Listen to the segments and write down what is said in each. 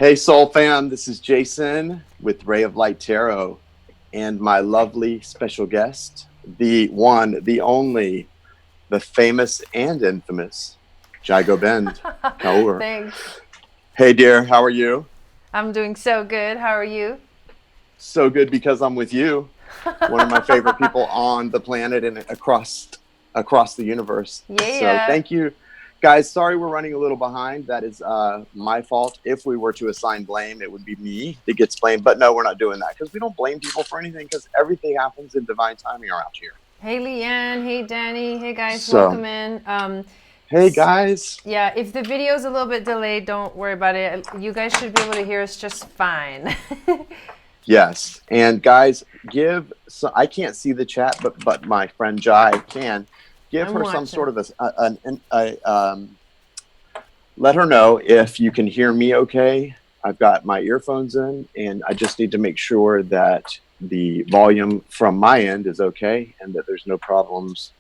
Hey, Soul fam, this is Jason with Ray of Light Tarot and my lovely special guest, the one, the only, the famous and infamous Jai Gobind Kaur. Thanks. Hey, dear, how are you? I'm doing so good. How are you? So good because I'm with you, one of my favorite people on the planet and across the universe. So Yeah. thank you. Guys, sorry we're running a little behind. That is my fault. If we were to assign blame, it would be me that gets blamed. But no, we're not doing that because we don't blame people for anything because everything happens in divine timing around here. Hey, Leanne. Hey, Danny. Hey, guys. So, Welcome in. hey, guys. Yeah, if the video is a little bit delayed, don't worry about it. You guys should be able to hear us just fine. Yes. And guys, I can't see the chat, but my friend Jai can. Give I'm her watching. some sort of let her know if you can hear me okay. I've got my earphones in, and I just need to make sure that the volume from my end is okay and that there's no problems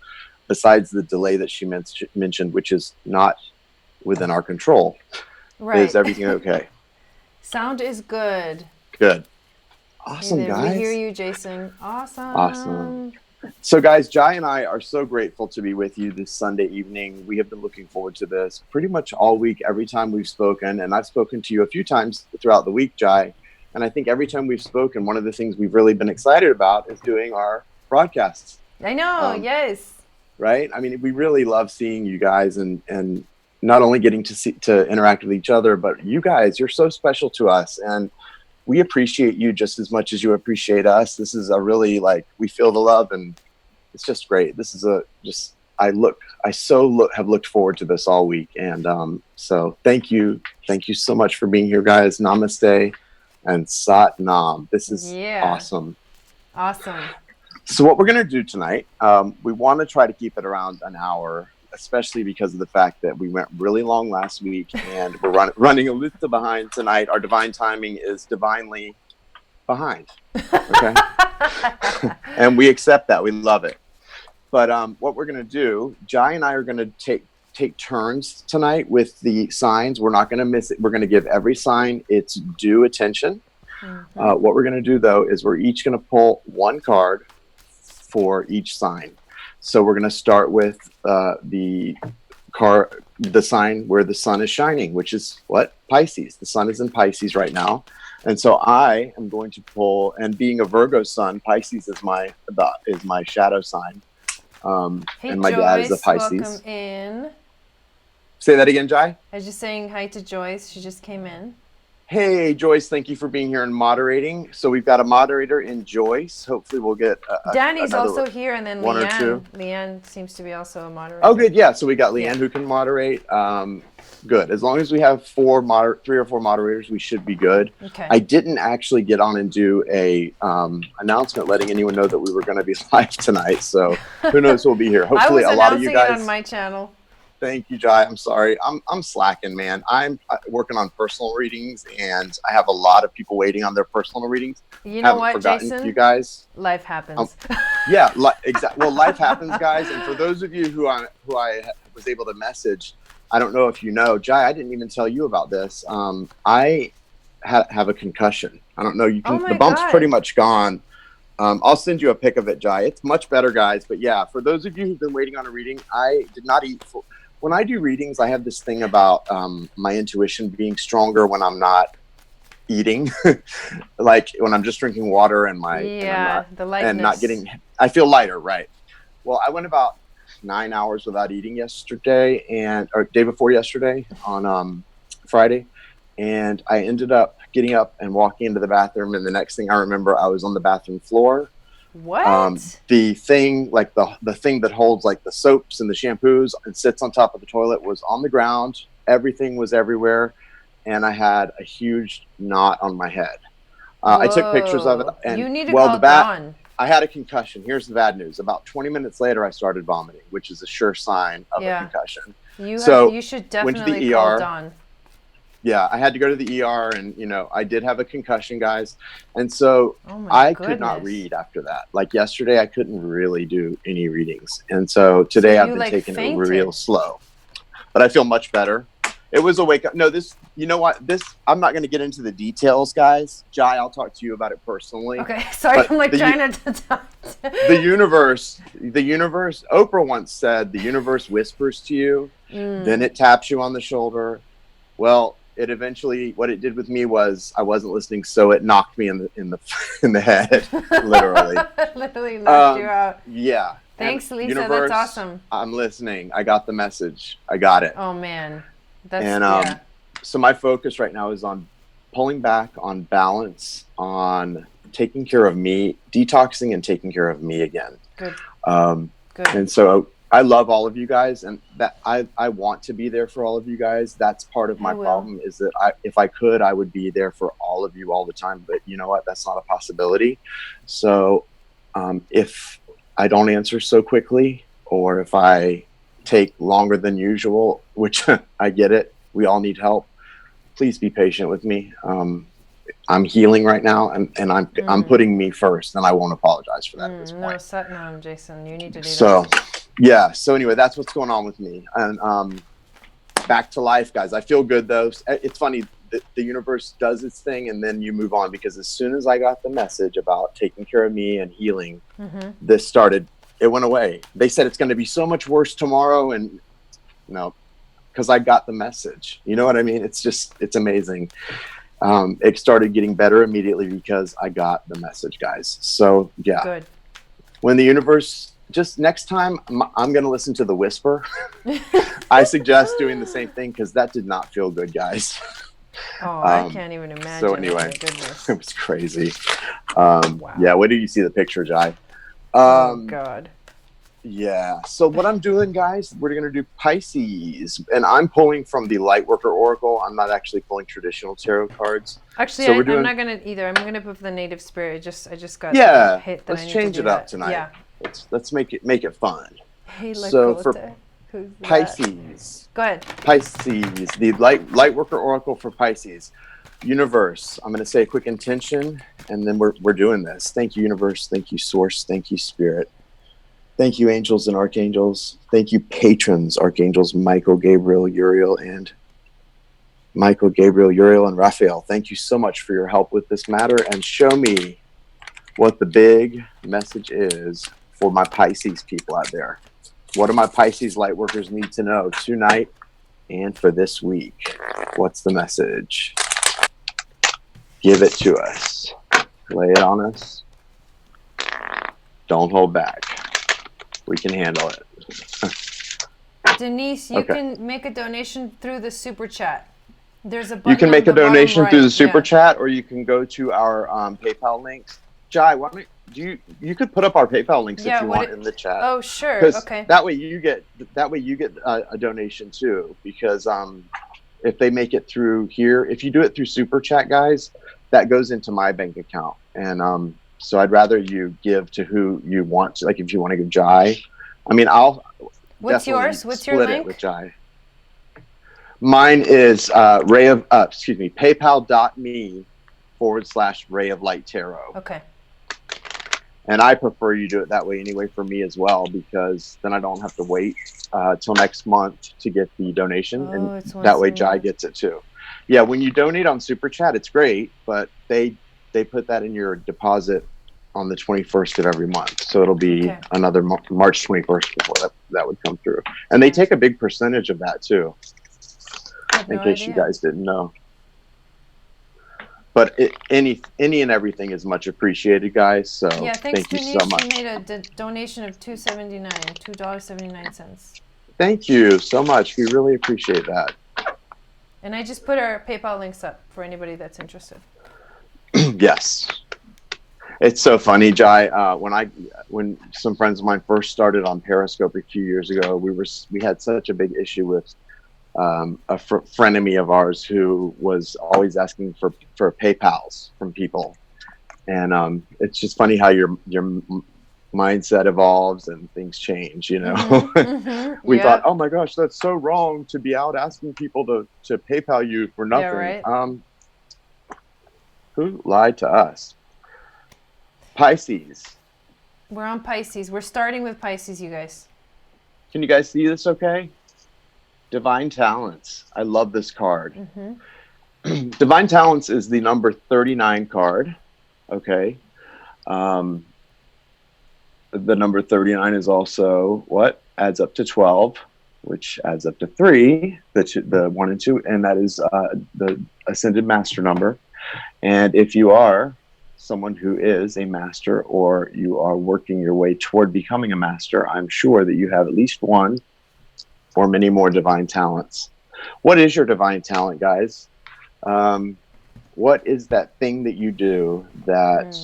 besides the delay that she mentioned, which is not within our control. Right. Is everything okay? Sound is good. Good. Hey Awesome, there. guys. We hear you, Jason. Awesome. So, guys, Jai and I are so grateful to be with you this Sunday evening. We have been looking forward to this pretty much all week, every time we've spoken. And I've spoken to you a few times throughout the week, Jai. And I think every time we've spoken, one of the things we've really been excited about is doing our broadcasts. I know. Yes. Right? I mean, we really love seeing you guys and not only getting to interact with each other, but you guys, you're so special to us. And we appreciate you just as much as you appreciate us. This is a really we feel the love, and it's just great. This is have looked forward to this all week, and so thank you so much for being here, guys. Namaste and Sat Nam. This is awesome. Awesome. So what we're gonna do tonight, we want to try to keep it around an hour, especially because of the fact that we went really long last week and we're running a little behind tonight. Our divine timing is divinely behind. Okay. And we accept that. We love it. But what we're going to do, Jai and I are going to take turns tonight with the signs. We're not going to miss it. We're going to give every sign its due attention. Mm-hmm. What we're going to do, though, is we're each going to pull one card for each sign. So we're going to start with the sign where the sun is shining, which is what? Pisces. The sun is in Pisces right now. And so I am going to pull, and being a Virgo sun, Pisces is my shadow sign. Hey, and my Joyce, dad is a Pisces. Welcome in. Say that again, Jai? I was just saying hi to Joyce. She just came in. Hey, Joyce, thank you for being here and moderating. So we've got a moderator in Joyce. Hopefully we'll get Danny's also here, and then one Leanne. or two. Leanne seems to be also a moderator. Oh, good. Yeah, so we got Leanne who can moderate. Good. As long as we have 3 or 4 moderators, we should be good. Okay. I didn't actually get on and do a announcement letting anyone know that we were going to be live tonight. So who knows who'll be here. Hopefully a lot of you guys. I was announcing it on my channel. Thank you, Jai. I'm sorry. I'm slacking, man. I'm working on personal readings, and I have a lot of people waiting on their personal readings. You know what, Jason? You guys. Life happens. Yeah, exactly. Well, life happens, guys. And for those of you who I was able to message, I don't know if you know, Jai, I didn't even tell you about this. I have a concussion. I don't know. The bump's pretty much gone. I'll send you a pic of it, Jai. It's much better, guys. But yeah, for those of you who've been waiting on a reading, I did not eat. When I do readings, I have this thing about my intuition being stronger when I'm not eating, like when I'm just drinking water and the lightness. And not getting. I feel lighter, right? Well, I went about 9 hours without eating yesterday, or day before yesterday on Friday, and I ended up getting up and walking into the bathroom, and the next thing I remember, I was on the bathroom floor. What? The thing, the thing that holds the soaps and the shampoos and sits on top of the toilet was on the ground. Everything was everywhere, and I had a huge knot on my head. I took pictures of it. And, you need to call Dawn. I had a concussion. Here's the bad news. About 20 minutes later, I started vomiting, which is a sure sign of a concussion. You should definitely call Dawn. Yeah, I had to go to the ER, and I did have a concussion, guys, and so I could not read after that. Like yesterday, I couldn't really do any readings, and so today I've been taking it real slow. But I feel much better. It was a wake up. No, this, you know what? This, I'm not going to get into the details, guys. Jai, I'll talk to you about it personally. Okay, sorry, But I'm like the, trying to talk. the universe, Oprah once said, the universe whispers to you, then it taps you on the shoulder. Well, it eventually, what it did with me was I wasn't listening, so it knocked me in the in the head, literally. Literally knocked you out. Yeah. Thanks, And Lisa. universe, That's awesome. I'm listening. I got the message. I got it. Oh man, that's And yeah. so my focus right now is on pulling back, on balance, on taking care of me, detoxing and taking care of me again. Good. Good. And so I love all of you guys, and that I want to be there for all of you guys. That's part of my problem, is that if I could, I would be there for all of you all the time. But you know what? That's not a possibility. So if I don't answer so quickly, or if I take longer than usual, which I get it, we all need help. Please be patient with me. I'm healing right now, and I'm putting me first, and I won't apologize for that at this point. No, Jason, you need to do that. Yeah. So anyway, that's what's going on with me, and back to life, guys. I feel good though. It's funny. The universe does its thing, and then you move on, because as soon as I got the message about taking care of me and healing, this started. It went away. They said it's going to be so much worse tomorrow, and because I got the message. You know what I mean? It's amazing. It started getting better immediately because I got the message, guys. So yeah. Good. When the universe, just next time, I'm going to listen to the whisper. I suggest doing the same thing, because that did not feel good, guys. Oh, I can't even imagine. So anyway, it was crazy. Wow. Yeah. Wait till you see the picture, Jai. Oh God. Yeah. So what I'm doing, guys, we're going to do Pisces, and I'm pulling from the Lightworker Oracle. I'm not actually pulling traditional tarot cards. Actually, so I'm not going to either. I'm going to put the native spirit. I just got hit. Let's change it up tonight. Yeah. Let's make it fun. Hey, so for Pisces. Go ahead. Pisces, the Lightworker Oracle for Pisces. Universe. I'm going to say a quick intention, and then we're doing this. Thank you, Universe. Thank you, Source. Thank you, Spirit. Thank you, angels and archangels. Thank you, patrons, archangels Michael, Gabriel, Uriel, and Raphael. Thank you so much for your help with this matter, and show me what the big message is for my Pisces people out there. What do my Pisces light workers need to know tonight and for this week? What's the message? Give it to us. Lay it on us. Don't hold back. We can handle it. Denise, you can make a donation through the super chat. There's a button. You can make a donation through the super chat, or you can go to our PayPal links. Jai, why don't you could put up our PayPal links if you want in the chat. Oh, sure. Okay. That way you get a donation too, because if they make it through here, if you do it through super chat, guys, that goes into my bank account, and so I'd rather you give to who you want to. Like if you want to give Jai, I mean, What's yours? What's your link? With Jai. Mine is PayPal.me/Ray of Light Tarot. Okay. And I prefer you do it that way anyway for me as well, because then I don't have to wait till next month to get the donation, and that way Jai gets it too. Yeah, when you donate on Super Chat, it's great, but they put that in your deposit on the 21st of every month, so it'll be another March 21st before that would come through, and they take a big percentage of that too. In case you guys didn't know. But any and everything is much appreciated, guys. So thank you so much. You made a donation of $2.79. Thank you so much. We really appreciate that. And I just put our PayPal links up for anybody that's interested. Yes. It's so funny, Jai. When some friends of mine first started on Periscope a few years ago, we had such a big issue with a frenemy of ours who was always asking for PayPals from people, and it's just funny how your mindset evolves and things change. We thought, oh my gosh, that's so wrong to be out asking people to PayPal you for nothing. Yeah, right. Who lied to us? Pisces. We're on Pisces. We're starting with Pisces, you guys. Can you guys see this okay? Divine Talents. I love this card. Mm-hmm. Divine Talents is the number 39 card. Okay. The number 39 is also what adds up to 12, which adds up to 3, the 1 and 2, and that is the Ascended Master number. And if you are someone who is a master, or you are working your way toward becoming a master, I'm sure that you have at least one or many more divine talents. What is your divine talent, guys? What is that thing that you do that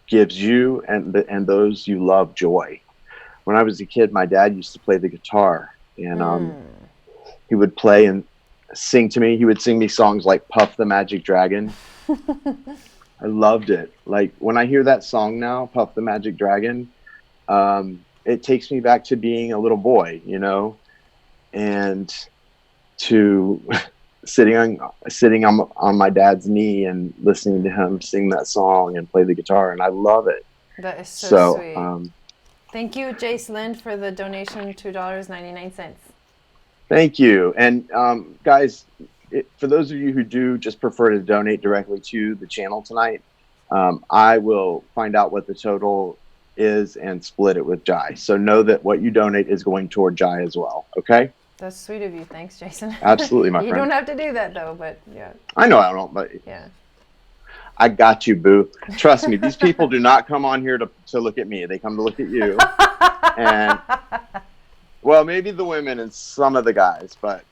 gives you and those you love joy? When I was a kid, my dad used to play the guitar, and he would play and sing to me. He would sing me songs like Puff the Magic Dragon. I loved it. Like, when I hear that song now, Puff the Magic Dragon, it takes me back to being a little boy, you know, and to sitting on my dad's knee and listening to him sing that song and play the guitar, and I love it. That is so sweet. Thank you, Jace Lind, for the donation, $2.99. Thank you. And guys, for those of you who do just prefer to donate directly to the channel tonight, I will find out what the total is and split it with Jai. So know that what you donate is going toward Jai as well. Okay? That's sweet of you. Thanks, Jason. Absolutely, my friend. You don't have to do that, though, but yeah. I know I don't, but yeah. I got you, boo. Trust me, these people do not come on here to look at me. They come to look at you. And, well, maybe the women and some of the guys, but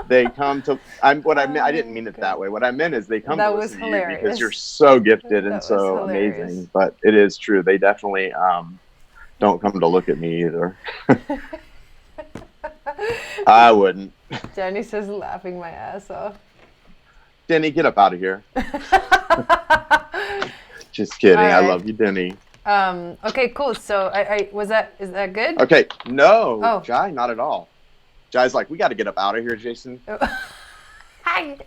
they come to, I didn't mean it that way. What I meant is they come to listen to you because you're so gifted and so amazing. But it is true. They definitely don't come to look at me either. I wouldn't. Jenny says laughing my ass off. Denny, get up out of here. Just kidding. Right. I love you, Denny. Okay, cool. So is that good? Okay. No, Jai, not at all. Jai's like, we got to get up out of here, Jason. Hi.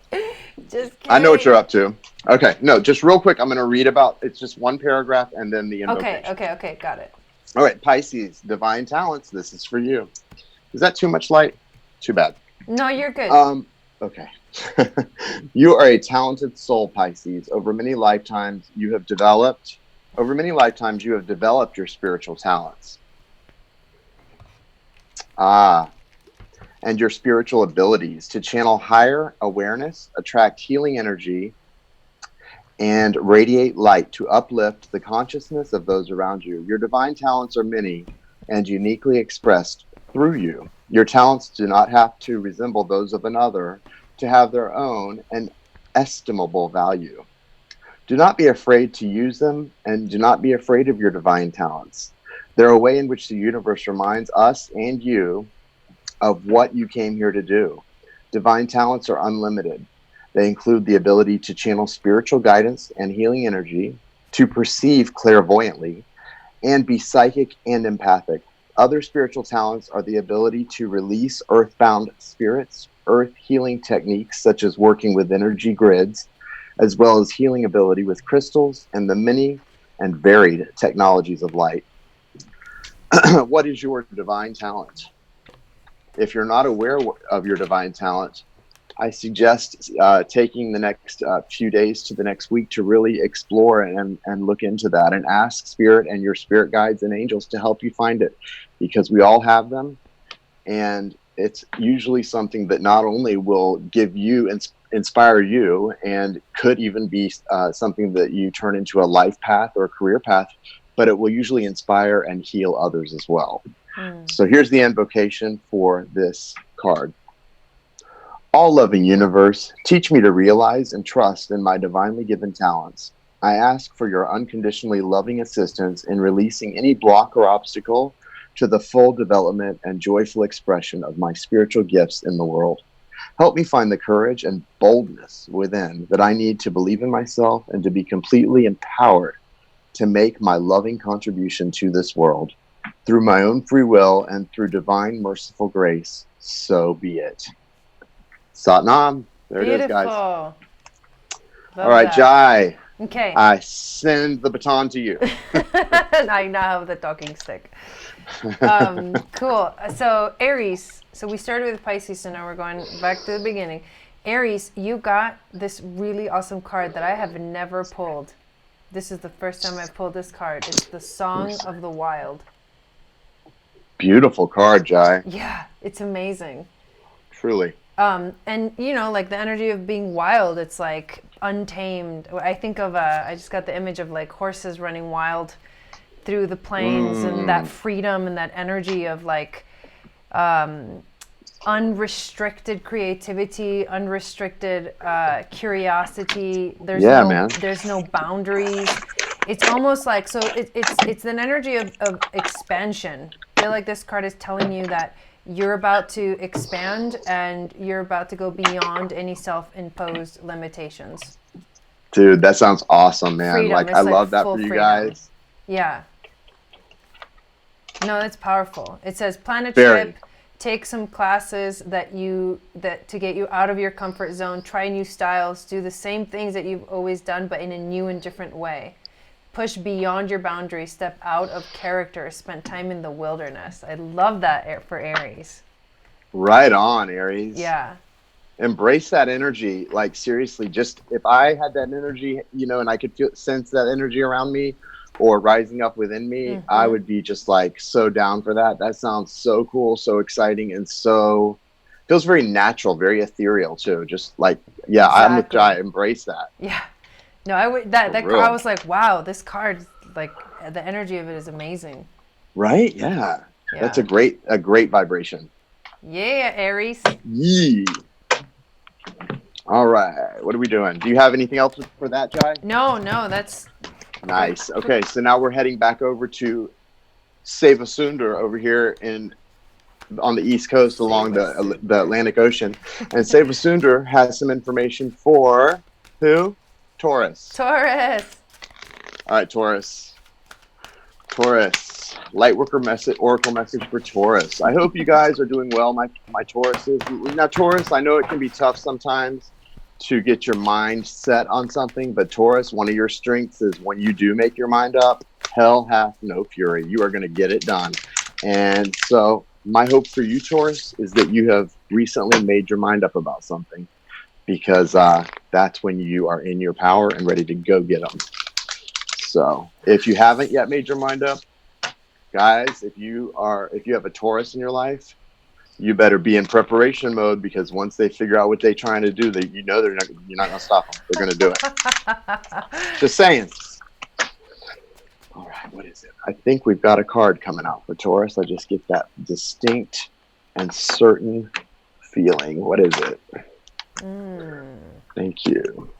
Just kidding. I know what you're up to. Okay. No, just real quick. I'm going to read about, it's just one paragraph and then the invocation. Okay. Got it. All right. Pisces, divine talents. This is for you. Is that too much light? Too bad. No, you're good. Okay. You are a talented soul, Pisces. Over many lifetimes you have developed your spiritual talents. And your spiritual abilities to channel higher awareness, attract healing energy, and radiate light to uplift the consciousness of those around you. Your divine talents are many and uniquely expressed through you. Your talents do not have to resemble those of another to have their own and estimable value. Do not be afraid to use them, and do not be afraid of your divine talents. They're a way in which the universe reminds us and you of what you came here to do. Divine talents are unlimited. They include the ability to channel spiritual guidance and healing energy, to perceive clairvoyantly, and be psychic and empathic. Other spiritual talents are the ability to release earthbound spirits, earth healing techniques such as working with energy grids, as well as healing ability with crystals and the many and varied technologies of light. What is your divine talent? If you're not aware of your divine talent, I suggest taking the next few days to the next week to really explore and look into that and ask Spirit and your spirit guides and angels to help you find it, because we all have them. And it's usually something that not only will give you, inspire you, and could even be something that you turn into a life path or a career path, but it will usually inspire and heal others as well. So here's the invocation for this card. All loving universe, teach me to realize and trust in my divinely given talents. I ask for your unconditionally loving assistance in releasing any block or obstacle to the full development and joyful expression of my spiritual gifts in the world. Help me find the courage and boldness within that I need to believe in myself and to be completely empowered to make my loving contribution to this world. Through my own free will and through divine merciful grace, so be it. Satnam. There it is, guys. Love all right, that. Jai. Okay. I send the baton to you. I now have the talking stick. Cool. So Aries. So we started with Pisces, so now we're going back to the beginning. Aries, you got this really awesome card that I have never pulled. This is the first time I've pulled this card. It's the Song of the Wild. Beautiful card, Jai. Yeah, it's amazing. Truly. And you know, like the energy of being wild, it's like untamed. I think of I just got the image of like horses running wild through the plains, and that freedom and that energy of like unrestricted creativity, unrestricted curiosity. There's no boundaries. It's almost like, so it's an energy of expansion. I feel like this card is telling you that you're about to expand and you're about to go beyond any self-imposed limitations. Dude, that sounds awesome, man. Freedom. Like, It's I like love that full for you freedom. guys. Yeah. No, that's powerful. It says plan a Very. trip, take some classes that to get you out of your comfort zone, try new styles, do the same things that you've always done but in a new and different way. Push beyond your boundaries, step out of character, spend time in the wilderness. I love that for Aries. Right on, Aries. Yeah. Embrace that energy. Like, seriously, just if I had that energy, you know, and I could sense that energy around me or rising up within me, I would be just like so down for that. That sounds so cool, so exciting, and so feels very natural, very ethereal too. Just like, yeah, I'm with Jai. Embrace that. Yeah. No, I would that For card, real. I was like, wow, this card, like the energy of it is amazing. Right? Yeah. Yeah. That's a great vibration. Yeah, Aries. Yee. All right. What are we doing? Do you have anything else for that, Jai? No, that's Nice. Okay, so now we're heading back over to Sevasundar over here on the East Coast along the Atlantic Ocean. And Sevasundar has some information for who? Taurus. Taurus. All right, Taurus. Lightworker message, oracle message for Taurus. I hope you guys are doing well, my Tauruses. Now, Taurus, I know it can be tough sometimes to get your mind set on something, but Taurus, one of your strengths is when you do make your mind up, hell hath no fury. You are going to get it done. And so my hope for you, Taurus, is that you have recently made your mind up about something, because that's when you are in your power and ready to go get them. So if you haven't yet made your mind up, guys, if you have a Taurus in your life, you better be in preparation mode, because once they figure out what they're trying to do, you're not going to stop them. They're going to do it. Just saying. All right, what is it? I think we've got a card coming out for Taurus. I just get that distinct and certain feeling. What is it? Thank you.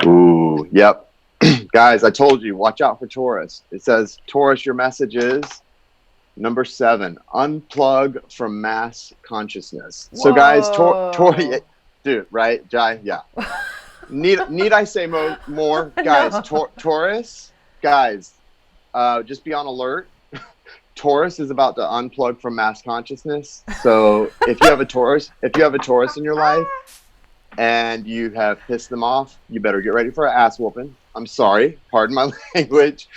Ooh, yep. Guys, I told you, watch out for Taurus. It says, Taurus, your message is number 7, unplug from mass consciousness. Whoa. So guys, Taurus, dude, right? Jai, yeah. Need I say more? Guys, No. Taurus, guys, just be on alert. Taurus is about to unplug from mass consciousness. So if you have a Taurus in your life and you have pissed them off, you better get ready for an ass whooping. I'm sorry, pardon my language.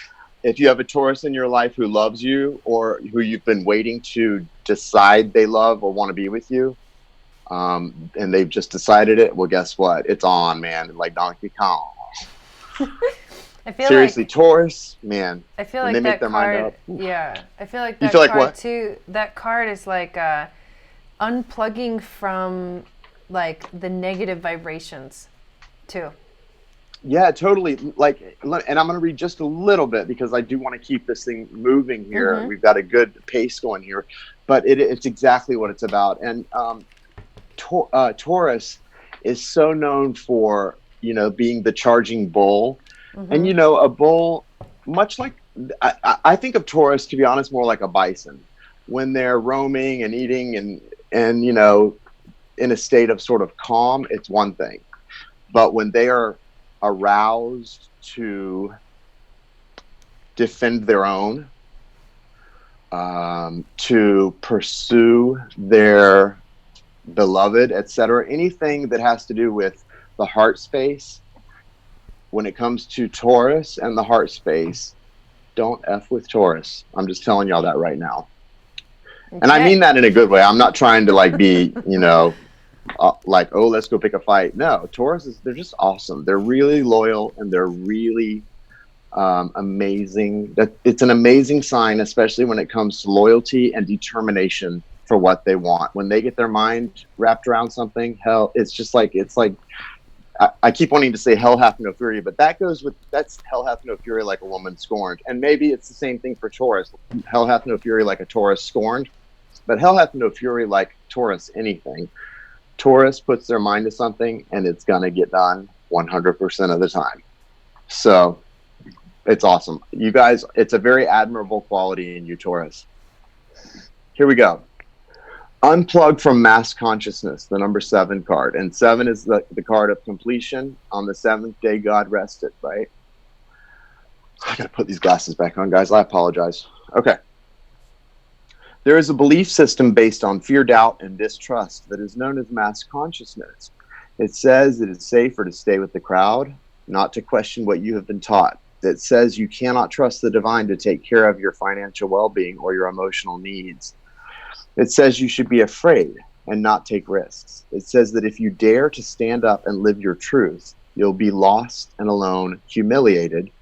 If you have a Taurus in your life who loves you, or who you've been waiting to decide they love or want to be with you, and they've just decided it, well, guess what? It's on, man. Like Donkey Kong. I feel Seriously, like Taurus, man. I feel when like they that make their mind card. up. Yeah, I feel like You that feel like card what? too. That card is like unplugging from like the negative vibrations, too. Yeah, totally. Like, and I'm going to read just a little bit because I do want to keep this thing moving here. Mhm. We've got a good pace going here, but it's exactly what it's about. And Taurus is so known for, being the charging bull. And, a bull, much like, I think of Taurus, to be honest, more like a bison. When they're roaming and eating and in a state of sort of calm, it's one thing. But when they are aroused to defend their own, to pursue their beloved, etc., anything that has to do with the heart space, when it comes to Taurus and the heart space, don't F with Taurus. I'm just telling y'all that right now. Okay. And I mean that in a good way. I'm not trying to like be, like, oh, let's go pick a fight. No, Taurus they're just awesome. They're really loyal and they're really amazing. It's an amazing sign, especially when it comes to loyalty and determination for what they want. When they get their mind wrapped around something, hell, it's like I keep wanting to say hell hath no fury, but that's hell hath no fury like a woman scorned. And maybe it's the same thing for Taurus. Hell hath no fury like a Taurus scorned, but hell hath no fury like Taurus anything. Taurus puts their mind to something and it's going to get done 100% of the time. So it's awesome. You guys, it's a very admirable quality in you, Taurus. Here we go. Unplug from mass consciousness, the number 7 card. And 7 is the card of completion. On the 7th day, God rested, right? I got to put these glasses back on, guys. I apologize. Okay. There is a belief system based on fear, doubt, and distrust that is known as mass consciousness. It says it is safer to stay with the crowd, not to question what you have been taught. It says you cannot trust the divine to take care of your financial well-being or your emotional needs. It says you should be afraid and not take risks. It says that if you dare to stand up and live your truth, you'll be lost and alone, humiliated,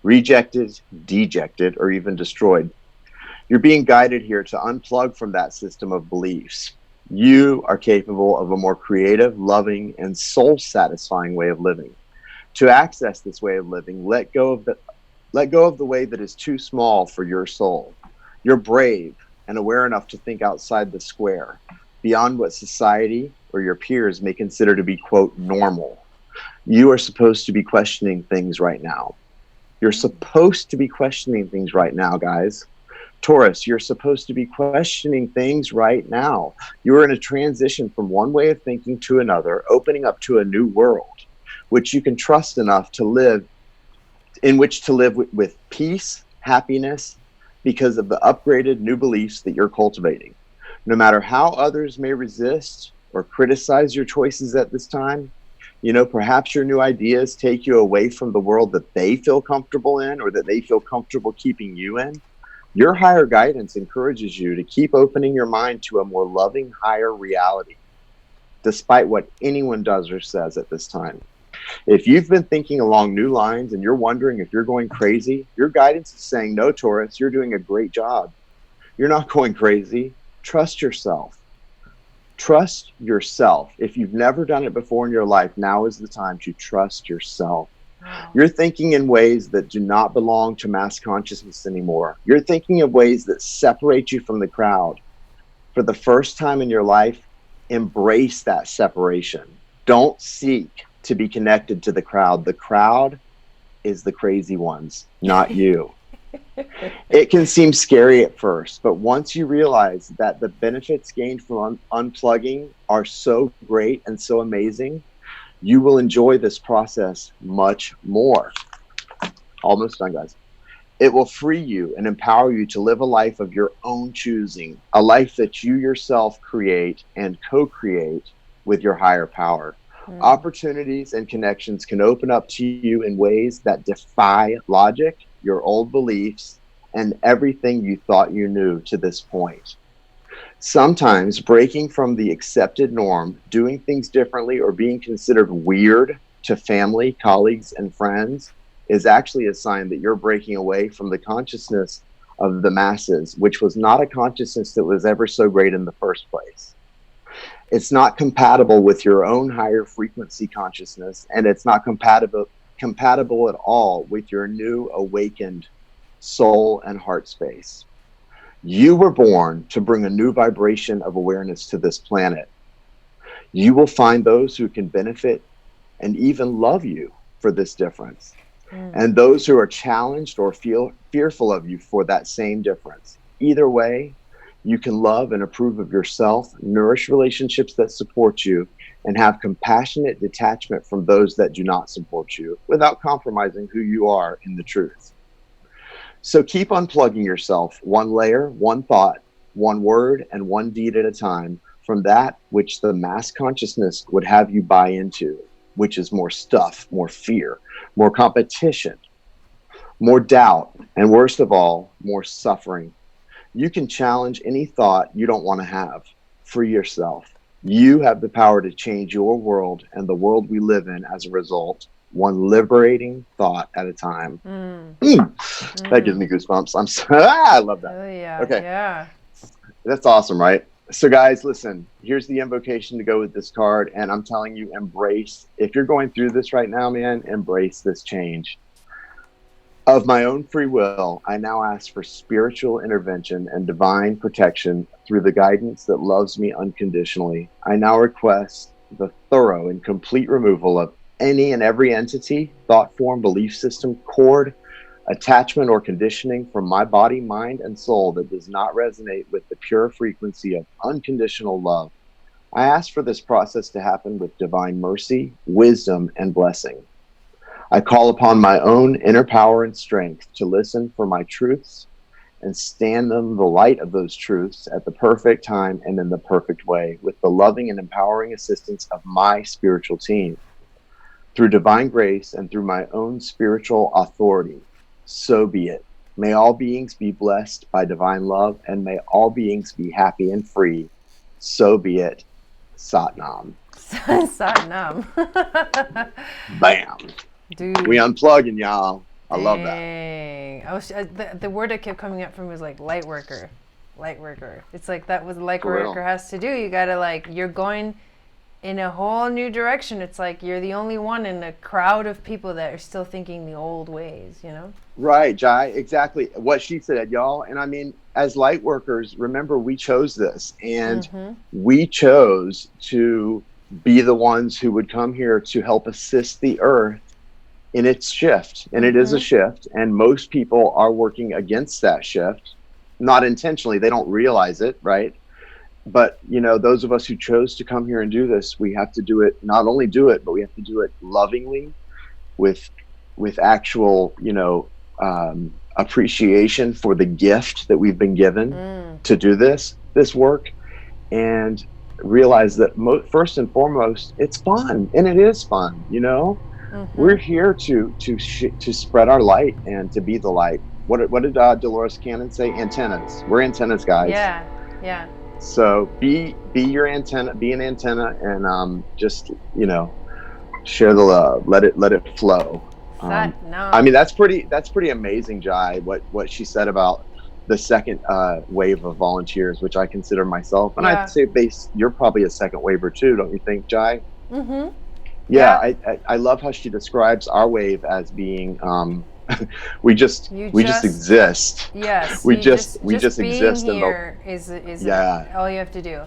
rejected, dejected, or even destroyed. You're being guided here to unplug from that system of beliefs. You are capable of a more creative, loving, and soul-satisfying way of living. To access this way of living, let go of the way that is too small for your soul. You're brave and aware enough to think outside the square, beyond what society or your peers may consider to be, quote, normal. You are supposed to be questioning things right now. You're supposed to be questioning things right now, guys. Taurus, you're supposed to be questioning things right now. You're in a transition from one way of thinking to another, opening up to a new world, which you can trust enough to live, in which to live with peace, happiness, because of the upgraded new beliefs that you're cultivating. No matter how others may resist or criticize your choices at this time, perhaps your new ideas take you away from the world that they feel comfortable in or that they feel comfortable keeping you in. Your higher guidance encourages you to keep opening your mind to a more loving, higher reality, despite what anyone does or says at this time. If you've been thinking along new lines and you're wondering if you're going crazy, your guidance is saying, no, Taurus, you're doing a great job. You're not going crazy. Trust yourself. Trust yourself. If you've never done it before in your life, now is the time to trust yourself. Wow. You're thinking in ways that do not belong to mass consciousness anymore. You're thinking of ways that separate you from the crowd. For the first time in your life, embrace that separation. Don't seek to be connected to the crowd. The crowd is the crazy ones, not you. It can seem scary at first, but once you realize that the benefits gained from unplugging are so great and so amazing, you will enjoy this process much more. Almost done, guys. It will free you and empower you to live a life of your own choosing, a life that you yourself create and co-create with your higher power. Opportunities and connections can open up to you in ways that defy logic, your old beliefs, and everything you thought you knew to this point. Sometimes breaking from the accepted norm, doing things differently, or being considered weird to family, colleagues, and friends is actually a sign that you're breaking away from the consciousness of the masses, which was not a consciousness that was ever so great in the first place. It's not compatible with your own higher frequency consciousness, and it's not compatible at all with your new awakened soul and heart space. You were born to bring a new vibration of awareness to this planet. You will find those who can benefit and even love you for this difference, and those who are challenged or feel fearful of you for that same difference. Either way, you can love and approve of yourself, nourish relationships that support you, and have compassionate detachment from those that do not support you without compromising who you are in the truth. So keep unplugging yourself one layer, one thought, one word, and one deed at a time from that which the mass consciousness would have you buy into. which is more stuff, more fear, more competition, more doubt, and worst of all, more suffering. You can challenge any thought you don't want to have. Free yourself. You have the power to change your world and the world we live in as a result, one liberating thought at a time. That gives me goosebumps. I love that. Oh, yeah. Okay. Yeah. That's awesome, right? So guys, listen, here's the invocation to go with this card. And I'm telling you, embrace, if you're going through this right now, man, embrace this change. Of my own free will, I now ask for spiritual intervention and divine protection through the guidance that loves me unconditionally. I now request the thorough and complete removal of any and every entity, thought form, belief system, cord, attachment, or conditioning from my body, mind, and soul that does not resonate with the pure frequency of unconditional love. I ask for this process to happen with divine mercy, wisdom, and blessing. I call upon my own inner power and strength to listen for my truths and stand in the light of those truths at the perfect time and in the perfect way with the loving and empowering assistance of my spiritual team. Through divine grace and through my own spiritual authority, so be it. May all beings be blessed by divine love, and may all beings be happy and free. So be it. Satnam. Satnam. Bam. Dude. We unplugging, y'all. I love that. I was, the word that kept coming up from me was like light worker. Light worker. It's like that what light worker has to do. You gotta like, you're going in a whole new direction. It's like you're the only one in a crowd of people that are still thinking the old ways, you know? Right, Jai, exactly what she said, y'all. And I mean, as light workers, remember, we chose this, and we chose to be the ones who would come here to help assist the earth in its shift. And it is a shift, and most people are working against that shift, not intentionally. They don't realize it, right? But, you know, those of us who chose to come here and do this, we have to do it, not only do it, but we have to do it lovingly with actual, you know, appreciation for the gift that we've been given to do this work, and realize that first and foremost, it's fun, and it is fun, you know? We're here to spread our light and to be the light. What did Dolores Cannon say? Antennas. We're antennas, guys. Yeah. So be your antenna, be an antenna, and just, you know, share the love. Let it flow. I mean, that's pretty amazing, Jai. What she said about the second wave of volunteers, which I consider myself, and I'd say you're probably a second waver too, don't you think, Jai? Yeah. I love how she describes our wave as being we just exist. Yes. we just being exist. Here is all you have to do.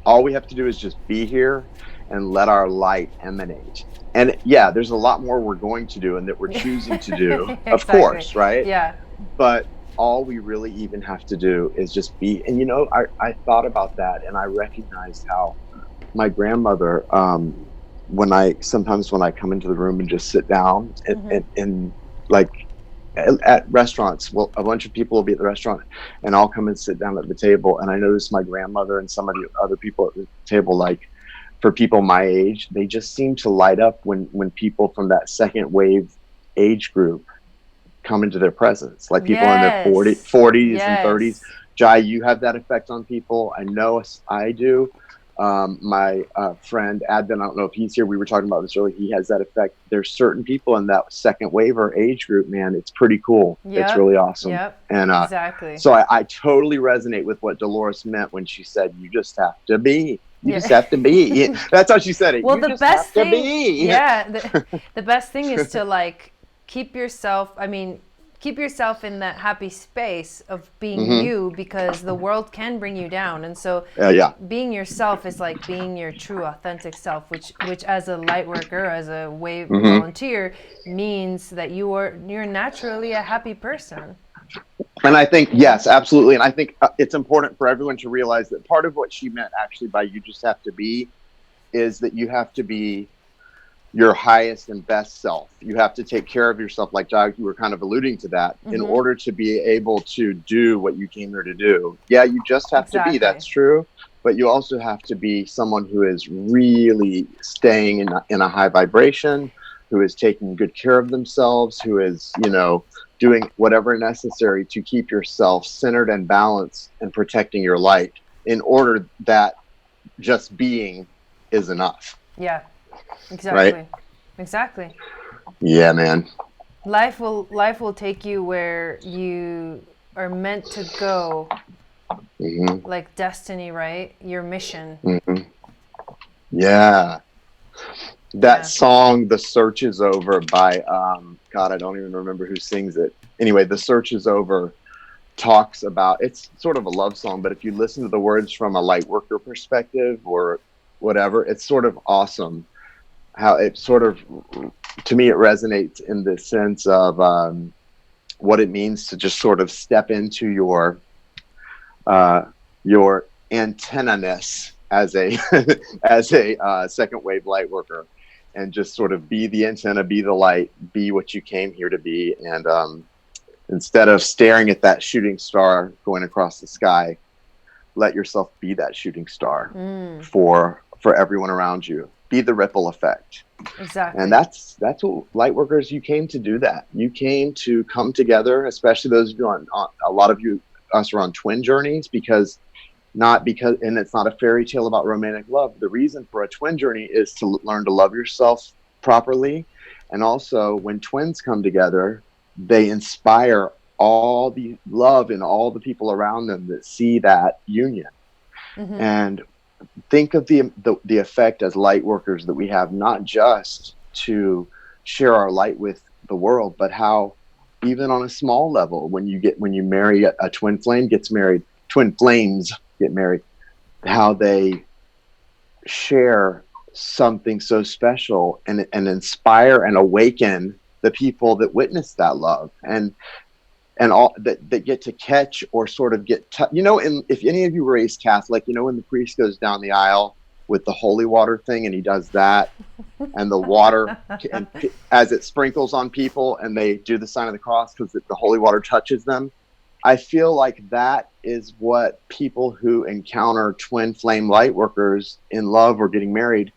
All we have to do is just be here and let our light emanate. And yeah, there's a lot more we're going to do and that we're choosing to do, Exactly. Of course, right? Yeah. But all we really even have to do is just be. And you know, I thought about that, and I recognized how my grandmother, when I come into the room and just sit down and like at restaurants, well, a bunch of people will be at the restaurant, and I'll come and sit down at the table, and I notice my grandmother and some of the other people at the table, like, for people my age, they just seem to light up when people from that second wave age group come into their presence, like people in their 40s and 30s. Jai, you have that effect on people. I know I do. My friend Advent, I don't know if he's here. We were talking about this earlier. He has that effect. There's certain people in that second wave or age group, man. It's pretty cool. It's really awesome. And exactly. So I totally resonate with what Dolores meant when she said, you just have to be. You just have to be. That's how she said it. Well, you the just best have thing, to be. the best thing is to like keep yourself in that happy space of being you, because the world can bring you down. And so being yourself is like being your true authentic self, which as a light worker, as a wave volunteer, means that you're naturally a happy person. And I think, yes, absolutely. And I think it's important for everyone to realize that part of what she meant actually by you just have to be is that you have to be your highest and best self. You have to take care of yourself, like Jai, you were kind of alluding to that, in order to be able to do what you came here to do. Yeah, you just have to be. That's true. but you also have to be someone who is really staying in a high vibration, who is taking good care of themselves, who is, doing whatever necessary to keep yourself centered and balanced and protecting your light, in order that just being is enough. Yeah, exactly. Right? Exactly. Yeah, man. Life will take you where you are meant to go. Mm-hmm. Like destiny, right? Your mission. Mm-hmm. Yeah. That song, "The Search Is Over" by God, I don't even remember who sings it. Anyway, "The Search Is Over" talks about, it's sort of a love song, but if you listen to the words from a light worker perspective or whatever, it's sort of awesome how it sort of, to me, it resonates in the sense of what it means to just sort of step into your antenna-ness as a as a second wave light worker, and just sort of be the antenna, be the light, be what you came here to be. And instead of staring at that shooting star going across the sky, let yourself be that shooting star for everyone around you. Be the ripple effect. Exactly. And that's what light workers, you came to do that. You came to come together, especially those of you on a lot of you, us are on twin journeys, and it's not a fairy tale about romantic love. The reason for a twin journey is to learn to love yourself properly. And also, when twins come together, they inspire all the love in all the people around them that see that union. Mm-hmm. And think of the effect as light workers that we have, not just to share our light with the world, but how even on a small level, when you marry a twin flame gets married, twin flames get married, how they share something so special and inspire and awaken the people that witness that love, and all that get to catch or sort of get if any of you were raised Catholic, when the priest goes down the aisle with the holy water thing and he does that, and the water and as it sprinkles on people and they do the sign of the cross because the holy water touches them. I feel like that is what people who encounter twin flame light workers in love or getting married,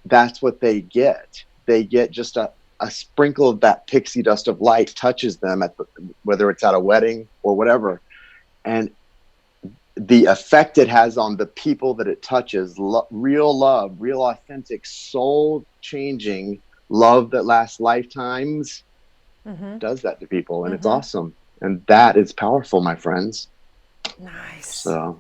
that's what they get. They get just a sprinkle of that pixie dust of light touches them whether it's at a wedding or whatever. And the effect it has on the people that it touches, real love, real authentic, soul changing love that lasts lifetimes, does that to people. And it's awesome. And that is powerful, my friends. Nice. So,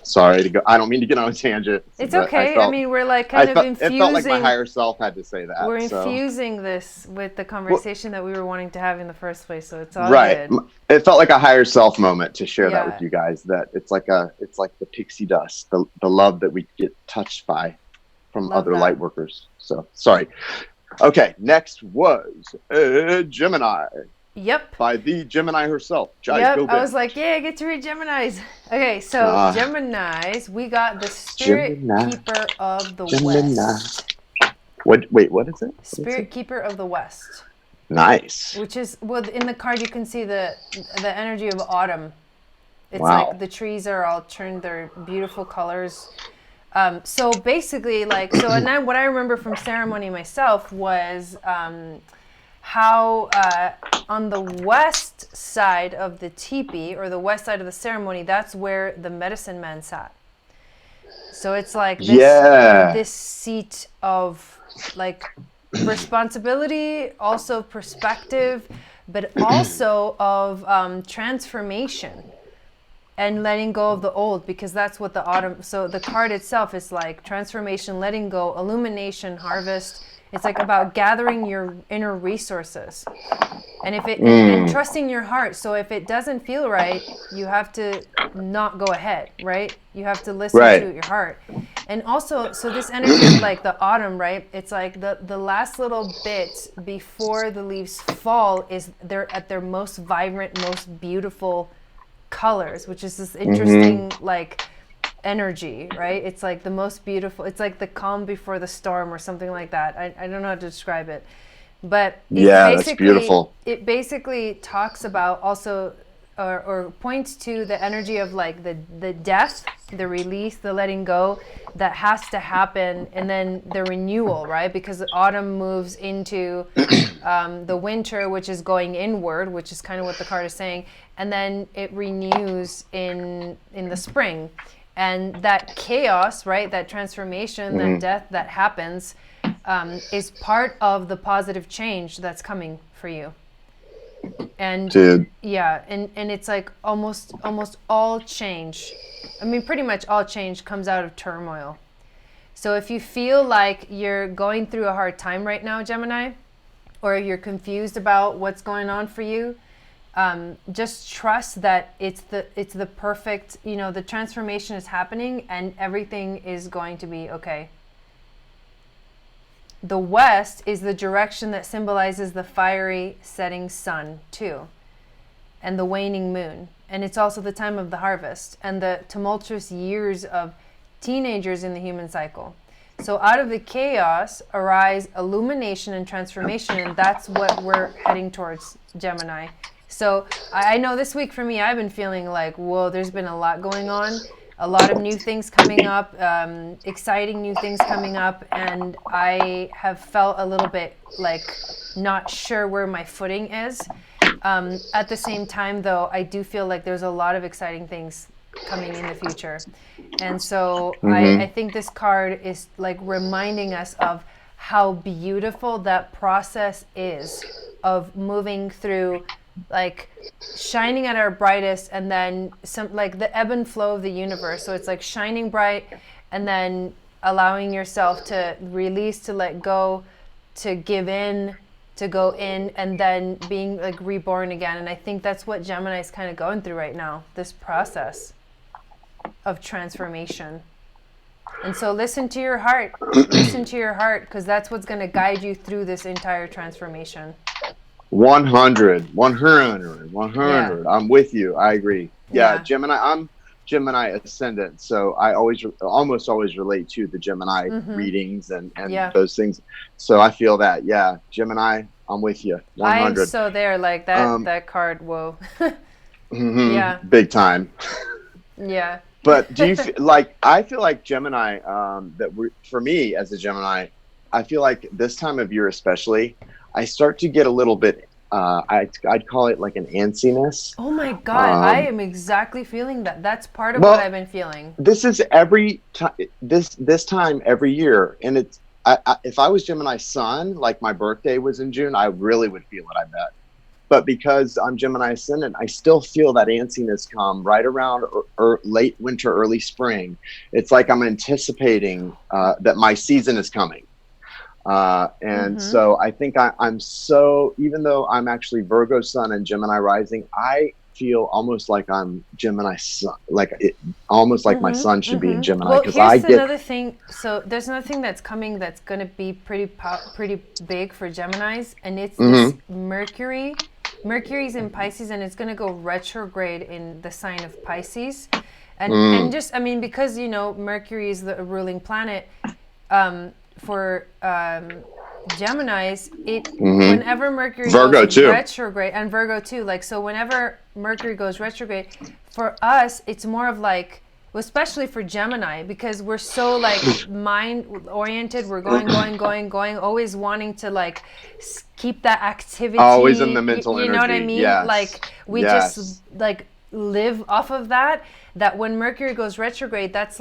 sorry to go. I don't mean to get on a tangent. It's okay. I mean, we're like infusing. It felt like my higher self had to say that. We're infusing this with the conversation that we were wanting to have in the first place. So it's all good. It felt like a higher self moment to share that with you guys. That it's like the pixie dust, the love that we get touched by from other light workers. So sorry. Okay, next was Gemini. Yep. By the Gemini herself. Yep. I was like, I get to read Geminis. Okay, so Geminis, we got the Spirit Keeper of the West. Wait, what is it? Spirit Keeper of the West. Nice. Which is, in the card you can see the energy of autumn. It's like the trees are all turned their beautiful colors. So basically, and then what I remember from ceremony myself was how on the west side of the teepee, or the west side of the ceremony, that's where the medicine man sat. So it's like this seat of responsibility, also perspective, but also of transformation and letting go of the old, because that's what the autumn, so the card itself is like transformation, letting go, illumination, harvest. It's like about gathering your inner resources, and and trusting your heart. So if it doesn't feel right, you have to not go ahead, right? You have to listen to your heart. And also, so this energy of the autumn, right? It's like the last little bit before the leaves fall they're at their most vibrant, most beautiful colors, which is this interesting energy, right? It's like the most beautiful, it's like the calm before the storm or something like that. I don't know how to describe it, but that's beautiful. It basically talks about also or points to the energy of the death the release, the letting go that has to happen, and then the renewal, right? Because autumn moves into the winter, which is going inward, which is kind of what the card is saying, and then it renews in the spring. And that chaos, right, that transformation, that death that happens is part of the positive change that's coming for you. And dude, yeah, and it's like almost all change, I mean pretty much all change comes out of turmoil. So if you feel like you're going through a hard time right now, Gemini, or you're confused about what's going on for you, just trust that it's the perfect, the transformation is happening and everything is going to be okay. The west is the direction that symbolizes the fiery setting sun too, and the waning moon. And it's also the time of the harvest and the tumultuous years of teenagers in the human cycle. So out of the chaos arise illumination and transformation, and that's what we're heading towards, Gemini. So I know this week for me, I've been feeling like, whoa, there's been a lot going on. A lot of new things coming up, exciting new things coming up, and I have felt a little bit like not sure where my footing is. At the same time, though, I do feel like there's a lot of exciting things coming in the future. And so I think this card is like reminding us of how beautiful that process is of moving through, like shining at our brightest, and then some, like the ebb and flow of the universe. So it's like shining bright and then allowing yourself to release, to let go, to give in, to go in, and then being like reborn again. And I think that's what Gemini is kind of going through right now, this process of transformation. And so listen to your heart, because that's what's going to guide you through this entire transformation. 100. Yeah. I'm with you. I agree. Yeah. Gemini. I'm Gemini ascendant, so I almost always relate to the Gemini readings and those things. So I feel that. Yeah, Gemini. I'm with you. 100. I'm so there. Like that. That card. Whoa. Yeah. Big time. Yeah. But do you feel like, I feel like Gemini, for me as a Gemini, I feel like this time of year especially, I start to get a little bit, I'd call it like an antsiness. Oh my God, I am exactly feeling that. That's part of what I've been feeling. This is every time, this time every year. And it's, if I was Gemini sun, like my birthday was in June, I really would feel it, I bet. But because I'm Gemini ascendant, I still feel that antsiness come right around late winter, early spring. It's like I'm anticipating that my season is coming. So I think I'm so, even though I'm actually Virgo sun and Gemini rising, I feel almost like I'm Gemini sun, almost like my sun should be in Gemini. Well, here's another thing. So there's another thing that's coming that's going to be pretty big for Geminis, and it's this Mercury. Mercury's in Pisces, and it's going to go retrograde in the sign of Pisces. And just, I mean, because, Mercury is the ruling planet, for Geminis, whenever Mercury goes retrograde, and Virgo too, like, so whenever Mercury goes retrograde, for us, it's more of like, especially for Gemini, because we're so like mind oriented, we're going, always wanting to like keep that activity. Always in the mental energy. You know what I mean? Yes. Like we just like live off of that when Mercury goes retrograde, that's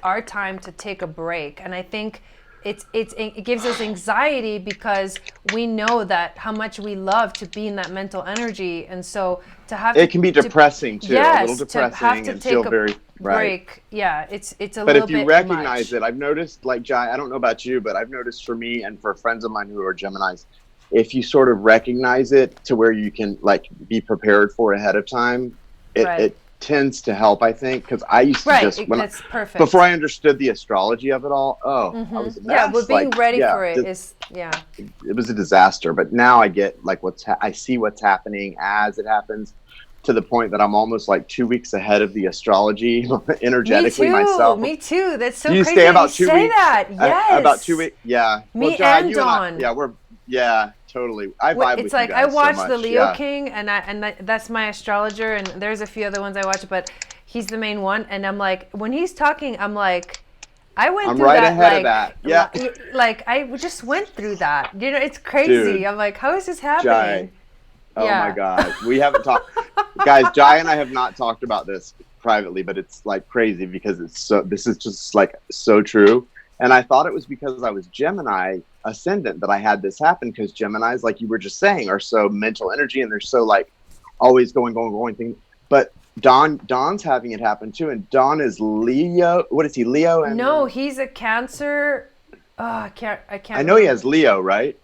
our time to take a break. And I think it gives us anxiety because we know that how much we love to be in that mental energy, and so to have it can be depressing too. Yes, a little depressing to have to and take feel a very break. Right. Yeah, it's a but little bit. But if you recognize much. it, I've noticed, like Jai, I don't know about you, but I've noticed for me and for friends of mine who are Geminis, if you sort of recognize it to where you can like be prepared for ahead of time, it tends to help, I think, because I used to that's perfect. Before I understood the astrology of it all, I was a mess. Yeah, but being ready for it is it was a disaster. But now I get like I see what's happening as it happens, to the point that I'm almost like 2 weeks ahead of the astrology energetically myself. Me too. That's so you crazy. Stay about 2 say weeks. That. Yes. About 2 weeks. Yeah. Me and Dawn. Totally. I vibe it's with like you guys I watch so much. the Leo King, and that's my astrologer, and there's a few other ones I watch, but He's the main one, and I'm like, when he's talking, I'm like, I went I'm through right that. ahead Like, of that. Yeah. like I just went through that. You know, it's crazy. Dude, I'm like, how is this Jai. happening? Oh my Yeah. God. We haven't talked, guys, Jai and I have not talked about this privately, but it's like crazy because this is just like so true. And I thought it was because I was Gemini ascendant that I had this happen, because Geminis, like you were just saying, are so mental energy and they're so like always going thing. But Don's having it happen too. And Don is Leo. What is he? Leo? And No, he's a Cancer. Oh, I can't I know he remember. has Leo, right?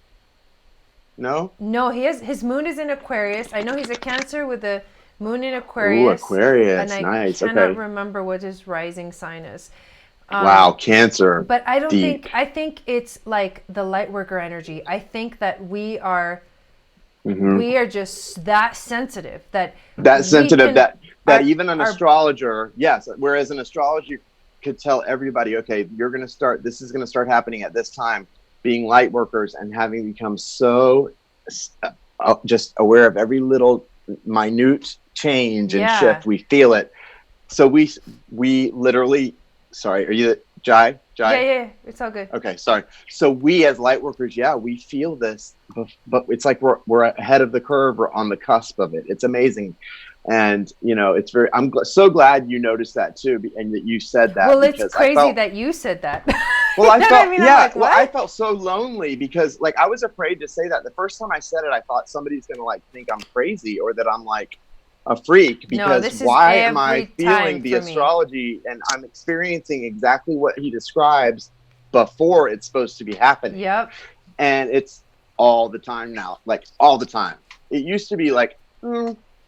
No? No, his moon is in Aquarius. I know he's a Cancer with a moon in Ooh, Aquarius, and Aquarius. I Nice. cannot Okay. remember what his rising sign is. Wow, Cancer. But I don't Deep. think I think it's like the light worker energy. I think that we are just that sensitive that That we sensitive can that our, even an our astrologer, yes, whereas an astrologer could tell everybody, okay, this is going to start happening at this time, being light workers and having become so just aware of every little minute change and shift, we feel it. So we literally, sorry, are you Jai? Yeah, it's all good. Okay, sorry. So we as light workers, we feel this, but it's like we're ahead of the curve, we're on the cusp of it. It's amazing. And it's I'm so glad you noticed that too, and that you said that. Well, it's crazy that you said that. Well, I felt, like, well, I felt so lonely because like I was afraid to say that. The first time I said it, I thought somebody's gonna like think I'm crazy or that I'm like a freak, because why am I feeling the astrology and I'm experiencing exactly what he describes before it's supposed to be happening? Yep. And it's all the time now, like all the time. It used to be like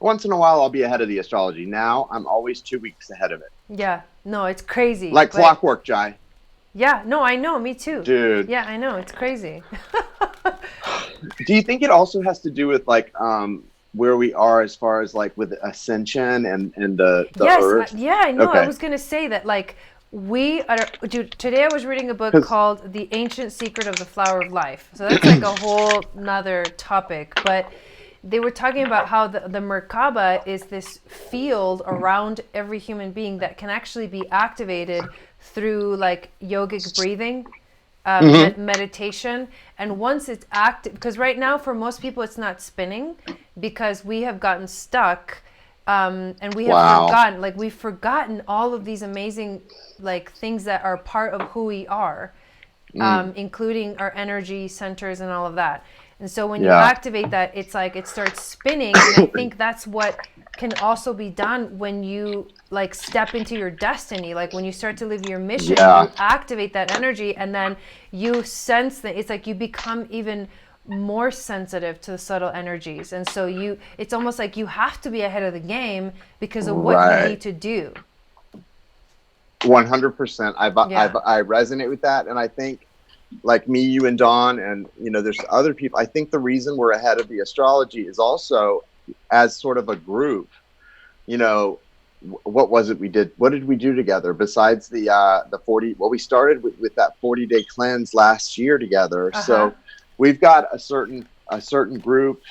once in a while I'll be ahead of the astrology. Now I'm always 2 weeks ahead of it. Yeah, no, it's crazy. Like clockwork, Jai. Yeah, no, I know, me too. Dude. Yeah, I know, it's crazy. Do you think it also has to do with like where we are as far as like with ascension and the earth? Yeah, I know. Okay. I was gonna say that like dude, today I was reading a book called The Ancient Secret of the Flower of Life. So that's like a whole nother topic, but they were talking about how the Merkaba is this field around every human being that can actually be activated through like yogic breathing, meditation. And once it's active, because right now for most people it's not spinning because we have gotten stuck, and we have we've forgotten all of these amazing like things that are part of who we are, including our energy centers and all of that. And so when you activate that, it's like it starts spinning. And I think that's what can also be done when you like step into your destiny. Like when you start to live your mission, you activate that energy, and then you sense that it's like you become even more sensitive to the subtle energies. And so it's almost like you have to be ahead of the game because of what you need to do. 100%. I resonate with that. And I think like me, you and Don, and there's other people. I think the reason we're ahead of the astrology is also as sort of a group. What was it we did? What did we do together besides the 40? Well, we started with that 40-day cleanse last year together. So we've got a certain group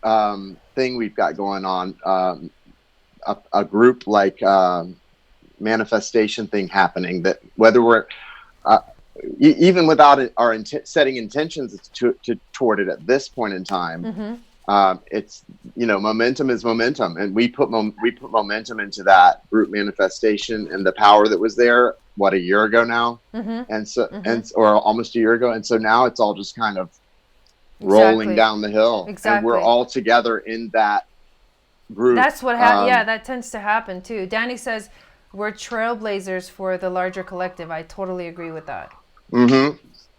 thing we've got going on. A group like manifestation thing happening, that whether we're even without setting intentions toward it at this point in time, it's momentum is momentum, and we put momentum into that group manifestation and the power that was there a year ago now, and so or almost a year ago, and so now it's all just kind of rolling down the hill, and we're all together in that group. That's what that tends to happen too. Danny says we're trailblazers for the larger collective. I totally agree with that.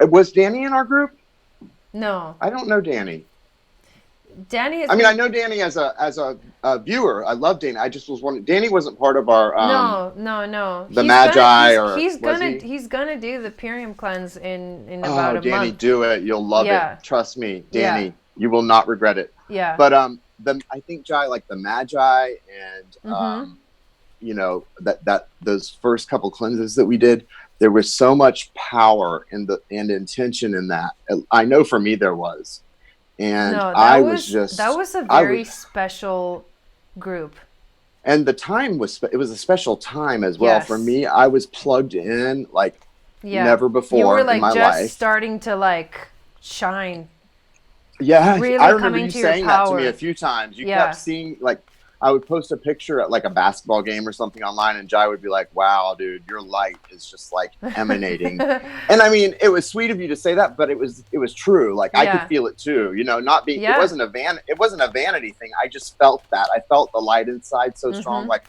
Was Danny in our group? No, I don't know Danny. Danny. I know Danny as a viewer. I love Danny. I just was wondering. Danny wasn't part of our. No. The Magi, he's gonna do the Purium cleanse in about a month. Danny, do it. You'll love it. Trust me, Danny. You will not regret it. Yeah. But I think Jai, like the Magi and that those first couple cleanses that we did, there was so much power and intention in that. I know for me there was. And that was a very special group. And the time it was a special time as well. For me, I was plugged in like never before you were like in my just life. starting to like shine. Yeah, really I remember you saying that to me a few times. You Yeah. kept seeing, like, I would post a picture at like a basketball game or something online, and Jai would be like, "Wow, dude, your light is just like emanating." And I mean, it was sweet of you to say that, but it was true. Like I could feel it too. You know, not being it wasn't a vanity thing. I just felt that. I felt the light inside so strong. Like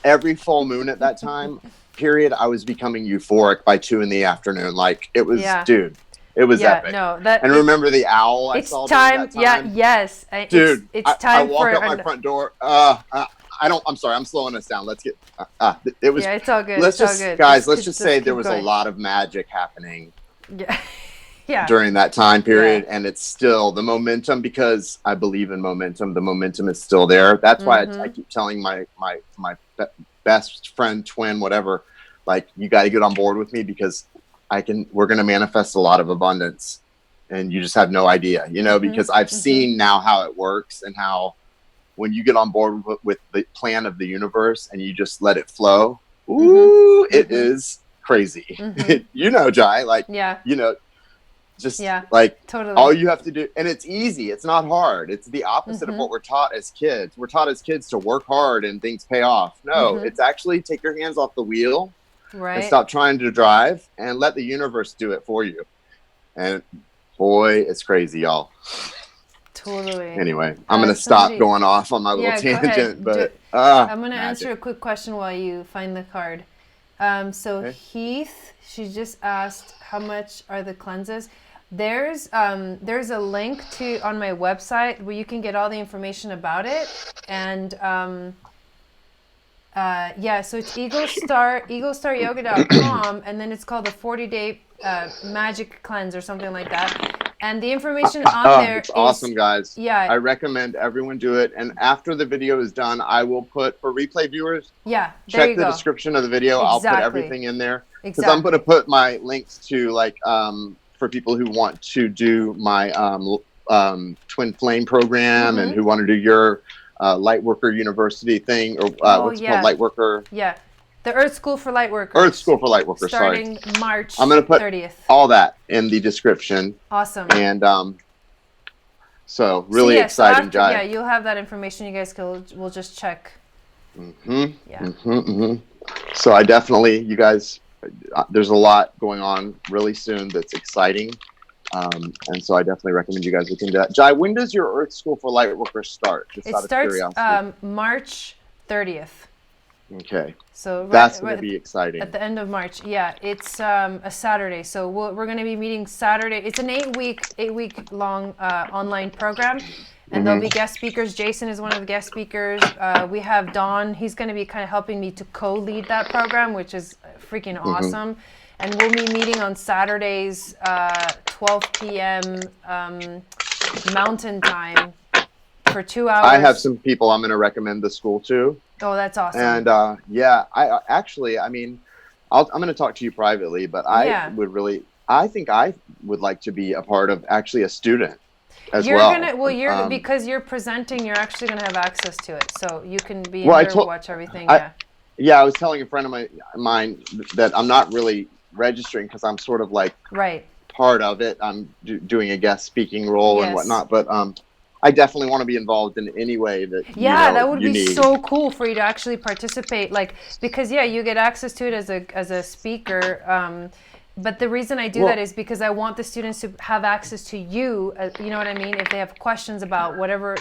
every full moon at that time period, I was becoming euphoric by 2 p.m. Like it was, dude. It was epic. No, and remember the owl I saw during that time? Yes. Dude, it's time I walk up my front door. I'm sorry. I'm slowing us down. Let's get. It was. Yeah, it's all good. Let's it's just, all good. guys. Let's just say there was a lot of magic happening. Yeah. During that time period, and it's still the momentum, because I believe in momentum. The momentum is still there. That's why I keep telling my best friend, twin, whatever, like, you got to get on board with me, because we're going to manifest a lot of abundance, and you just have no idea, you know, because I've seen now how it works, and how when you get on board with the plan of the universe and you just let it flow, it is crazy. You know, Jai, like, you know, just like totally. All you have to do, and it's easy. It's not hard. It's the opposite of what we're taught as kids. We're taught as kids to work hard and things pay off. No, it's actually take your hands off the wheel. Right. And stop trying to drive and let the universe do it for you. And boy, it's crazy, y'all. Totally. Anyway, I'm going to stop going off on my little tangent, but I'm going to answer a quick question while you find the card. Heath, she just asked, how much are the cleanses? There's a link on my website where you can get all the information about it. And so it's eaglestaryoga.com, and then it's called the 40-day magic cleanse or something like that. And the information on there it's awesome, guys. Yeah. I recommend everyone do it. And after the video is done, I will put, for replay viewers, check the description of the video. I'll put everything in there. Because I'm going to put my links to, like, for people who want to do my Twin Flame program and who want to do your Lightworker University thing, or what's it called, Lightworker? Yeah, the Earth School for Lightworkers. Earth School for Lightworkers. Starting March 30th. I'm going to put all that in the description. Awesome. And so really exciting, Jai. Yeah, you'll have that information. You guys we'll just check. So I definitely, you guys, there's a lot going on really soon that's exciting. And so I definitely recommend you guys look into that. Jai, when does your Earth School for Lightworkers start? Just it starts March 30th. Okay. So that's going to be exciting. At the end of March. Yeah, it's a Saturday. So we're going to be meeting Saturday. It's an 8-week long online program. And there'll be guest speakers. Jason is one of the guest speakers. We have Don. He's going to be kind of helping me to co-lead that program, which is freaking awesome. And we'll be meeting on Saturdays, 12 p.m. Mountain Time for 2 hours. I have some people I'm going to recommend the school to. Oh, that's awesome. And I'm going to talk to you privately, but I think I would like to be a part of actually a student as well. Because you're presenting, you're actually going to have access to it. So you can be in there, watch everything. I was telling a friend of mine that I'm not really registering because I'm sort of like part of it. I'm doing a guest speaking role and whatnot, but I definitely want to be involved in any way that that would be so cool for you to actually participate, because you get access to it as a speaker. But the reason I do that is because I want the students to have access to you. You know what I mean? If they have questions about whatever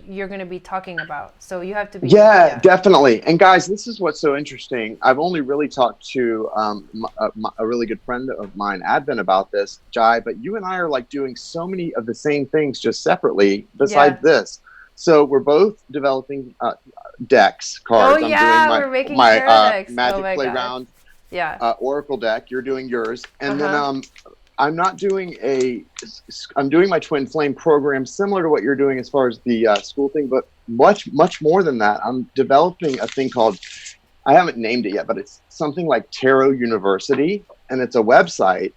you're going to be talking about, so you have to be. Yeah, definitely. And guys, this is what's so interesting. I've only really talked to a really good friend of mine, Advent, about this, Jai. But you and I are doing so many of the same things just separately. Besides this, so we're both developing decks, cards. We're making decks. Magic Playground. Oracle deck. You're doing yours, and then I'm doing my Twin Flame program similar to what you're doing as far as the school thing, but much more than that. I'm developing a thing called, I haven't named it yet, but it's something like Tarot University, and it's a website.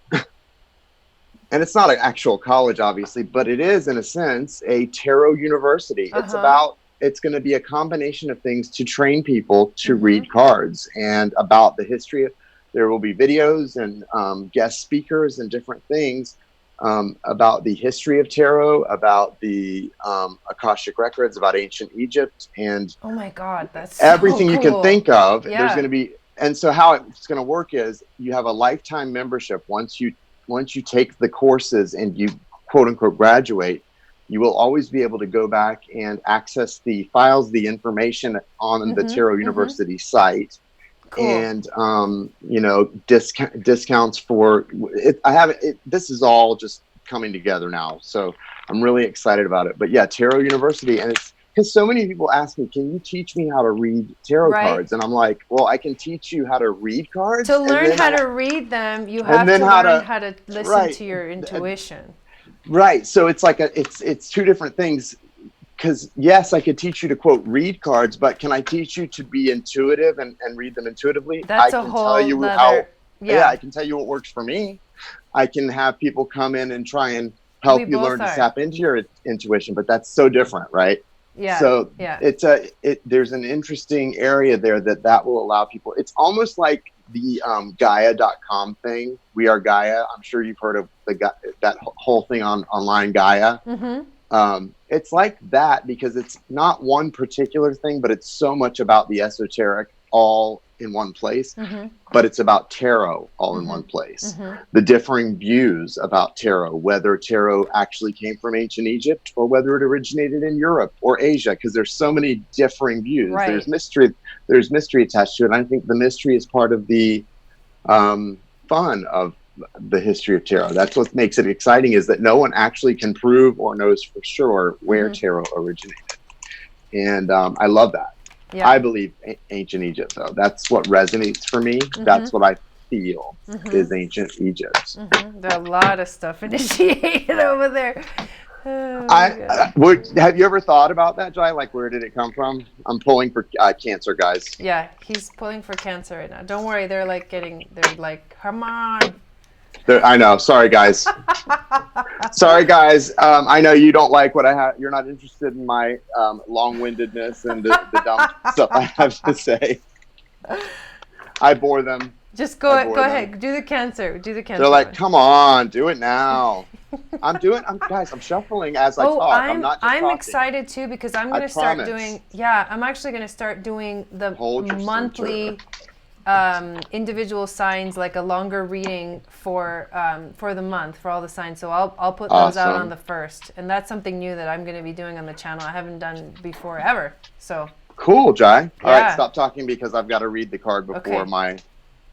And it's not an actual college, obviously, but it is, in a sense, a tarot university. It's about it's going to be a combination of things to train people to read cards, and about the history of, there will be videos and guest speakers and different things about the history of tarot, about the Akashic records, about ancient Egypt, and oh my God, that's everything so you can cool. think of. Yeah. There's going to be, and so how it's going to work is you have a lifetime membership. Once you take the courses and you quote unquote graduate, you will always be able to go back and access the files, the information on the Tarot University site. Cool. And you know, discounts for it. This is all just coming together now, so I'm really excited about it. But yeah, Tarot University, and it's because so many people ask me, can you teach me how to read tarot cards? And I'm like, well, I can teach you how to read cards. To learn how to read them, you have to learn how to listen to your intuition. Right. So it's like it's two different things. Because yes, I could teach you to quote read cards, but can I teach you to be intuitive and read them intuitively? That's a whole other, I can tell you what works for me. I can have people come in and try and help you learn to tap into your intuition, but that's so different, right? Yeah. So there's an interesting area there that will allow people. It's almost like the Gaia.com thing. We Are Gaia. I'm sure you've heard of that whole thing online, Gaia. It's like that because it's not one particular thing, but it's so much about the esoteric all in one place. But it's about tarot all in one place. The differing views about tarot, whether tarot actually came from ancient Egypt or whether it originated in Europe or Asia, because there's so many differing views. Right. There's mystery attached to it. And I think the mystery is part of the fun of the history of tarot. That's what makes it exciting, is that no one actually can prove or knows for sure where tarot originated. And I love that. Yeah. I believe ancient Egypt, though. That's what resonates for me. That's what I feel is ancient Egypt. There's a lot of stuff initiated over there. Oh, have you ever thought about that, Jai? Like, where did it come from? I'm pulling for Cancer, guys. Yeah, he's pulling for Cancer right now. Don't worry, they're like, come on. I know. Sorry, guys. Sorry, guys. I know you don't like what I have. You're not interested in my long-windedness and the dumb stuff I have to say. I bore them. Just go ahead. Do the Cancer. They're like, come on, do it now. Guys, I'm shuffling as I talk. I'm not just talking. Excited too because I'm going to start doing. Yeah, I'm actually going to start doing the monthly. Individual signs, like a longer reading for the month for all the signs. So I'll put those out on the 1st, and that's something new that I'm going to be doing on the channel. I haven't done before ever. So cool, Jai. All right, stop talking because I've got to read the card before my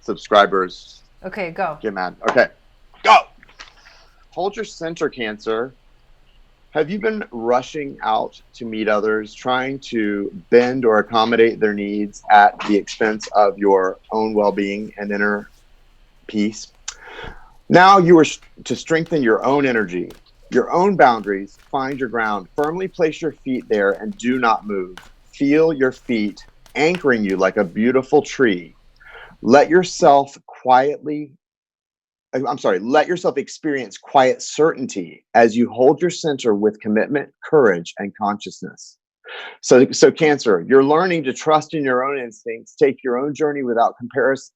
subscribers. Okay, go. Get mad. Okay, go. Hold your center, Cancer. Have you been rushing out to meet others, trying to bend or accommodate their needs at the expense of your own well-being and inner peace? Now you are to strengthen your own energy, your own boundaries, find your ground, firmly place your feet there and do not move. Feel your feet anchoring you like a beautiful tree. Let yourself experience quiet certainty as you hold your center with commitment, courage, and consciousness. So Cancer, you're learning to trust in your own instincts, take your own journey without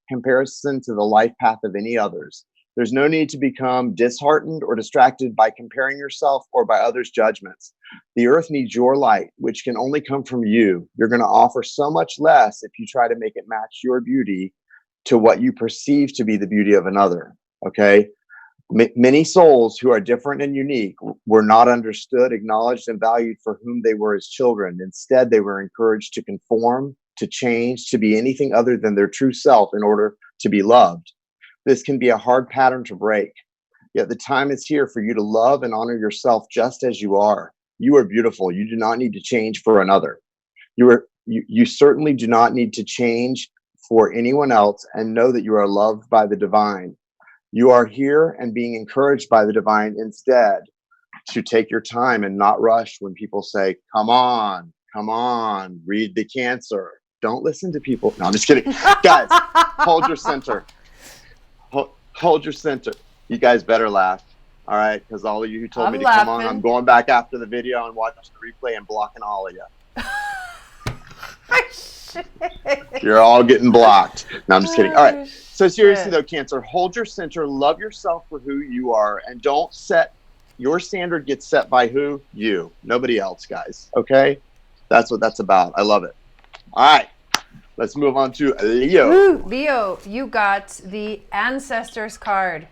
comparison to the life path of any others. There's no need to become disheartened or distracted by comparing yourself or by others' judgments. The earth needs your light, which can only come from you. You're going to offer so much less if you try to make it match your beauty to what you perceive to be the beauty of another. Okay. Many souls who are different and unique were not understood, acknowledged, and valued for whom they were as children. Instead, they were encouraged to conform, to change, to be anything other than their true self in order to be loved. This can be a hard pattern to break. Yet the time is here for you to love and honor yourself just as you are. You are beautiful. You do not need to change for another. You certainly do not need to change for anyone else, and know that you are loved by the divine. You are here and being encouraged by the divine instead to take your time and not rush when people say, come on, read the Cancer. Don't listen to people. No, I'm just kidding. Guys, hold your center. Hold your center. You guys better laugh. All right? Because all of you who told me to come on, I'm going back after the video and watching the replay and blocking all of you. You're all getting blocked. No, I'm just kidding. All right. So seriously Shit. though, Cancer, hold your center, love yourself for who you are, and don't set your standard gets set by who? You. Nobody else, guys. Okay? That's what that's about. I love it. All right. Let's move on to Leo. Woo, Leo, you got the Ancestors card.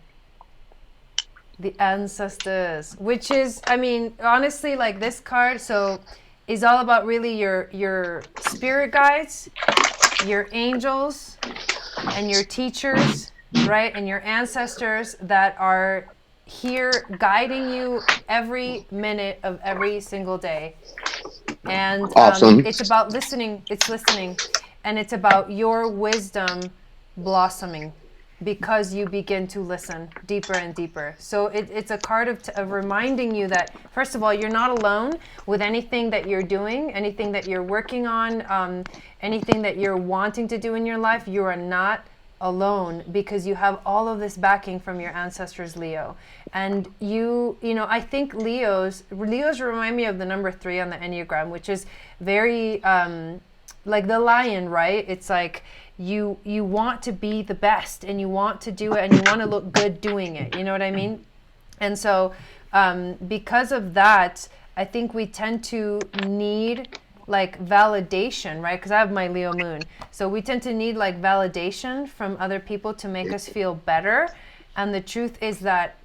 The Ancestors, which is, I mean, honestly, like this card, so is all about really your spirit guides, your angels, and your teachers, right? And your ancestors that are here guiding you every minute of every single day. And Awesome. It's about listening. It's listening. And it's about your wisdom blossoming because you begin to listen deeper and deeper. So it's a card of reminding you that, first of all, you're not alone with anything that you're doing, anything that you're working on, anything that you're wanting to do in your life. You are not alone because you have all of this backing from your ancestors, Leo. And you know, I think Leos remind me of the number 3 on the Enneagram, which is very like the lion, right? It's like you want to be the best and you want to do it and you want to look good doing it. You know what I mean? And so because of that, I think we tend to need like validation, right? Because I have my Leo moon. So we tend to need like validation from other people to make us feel better. And the truth is that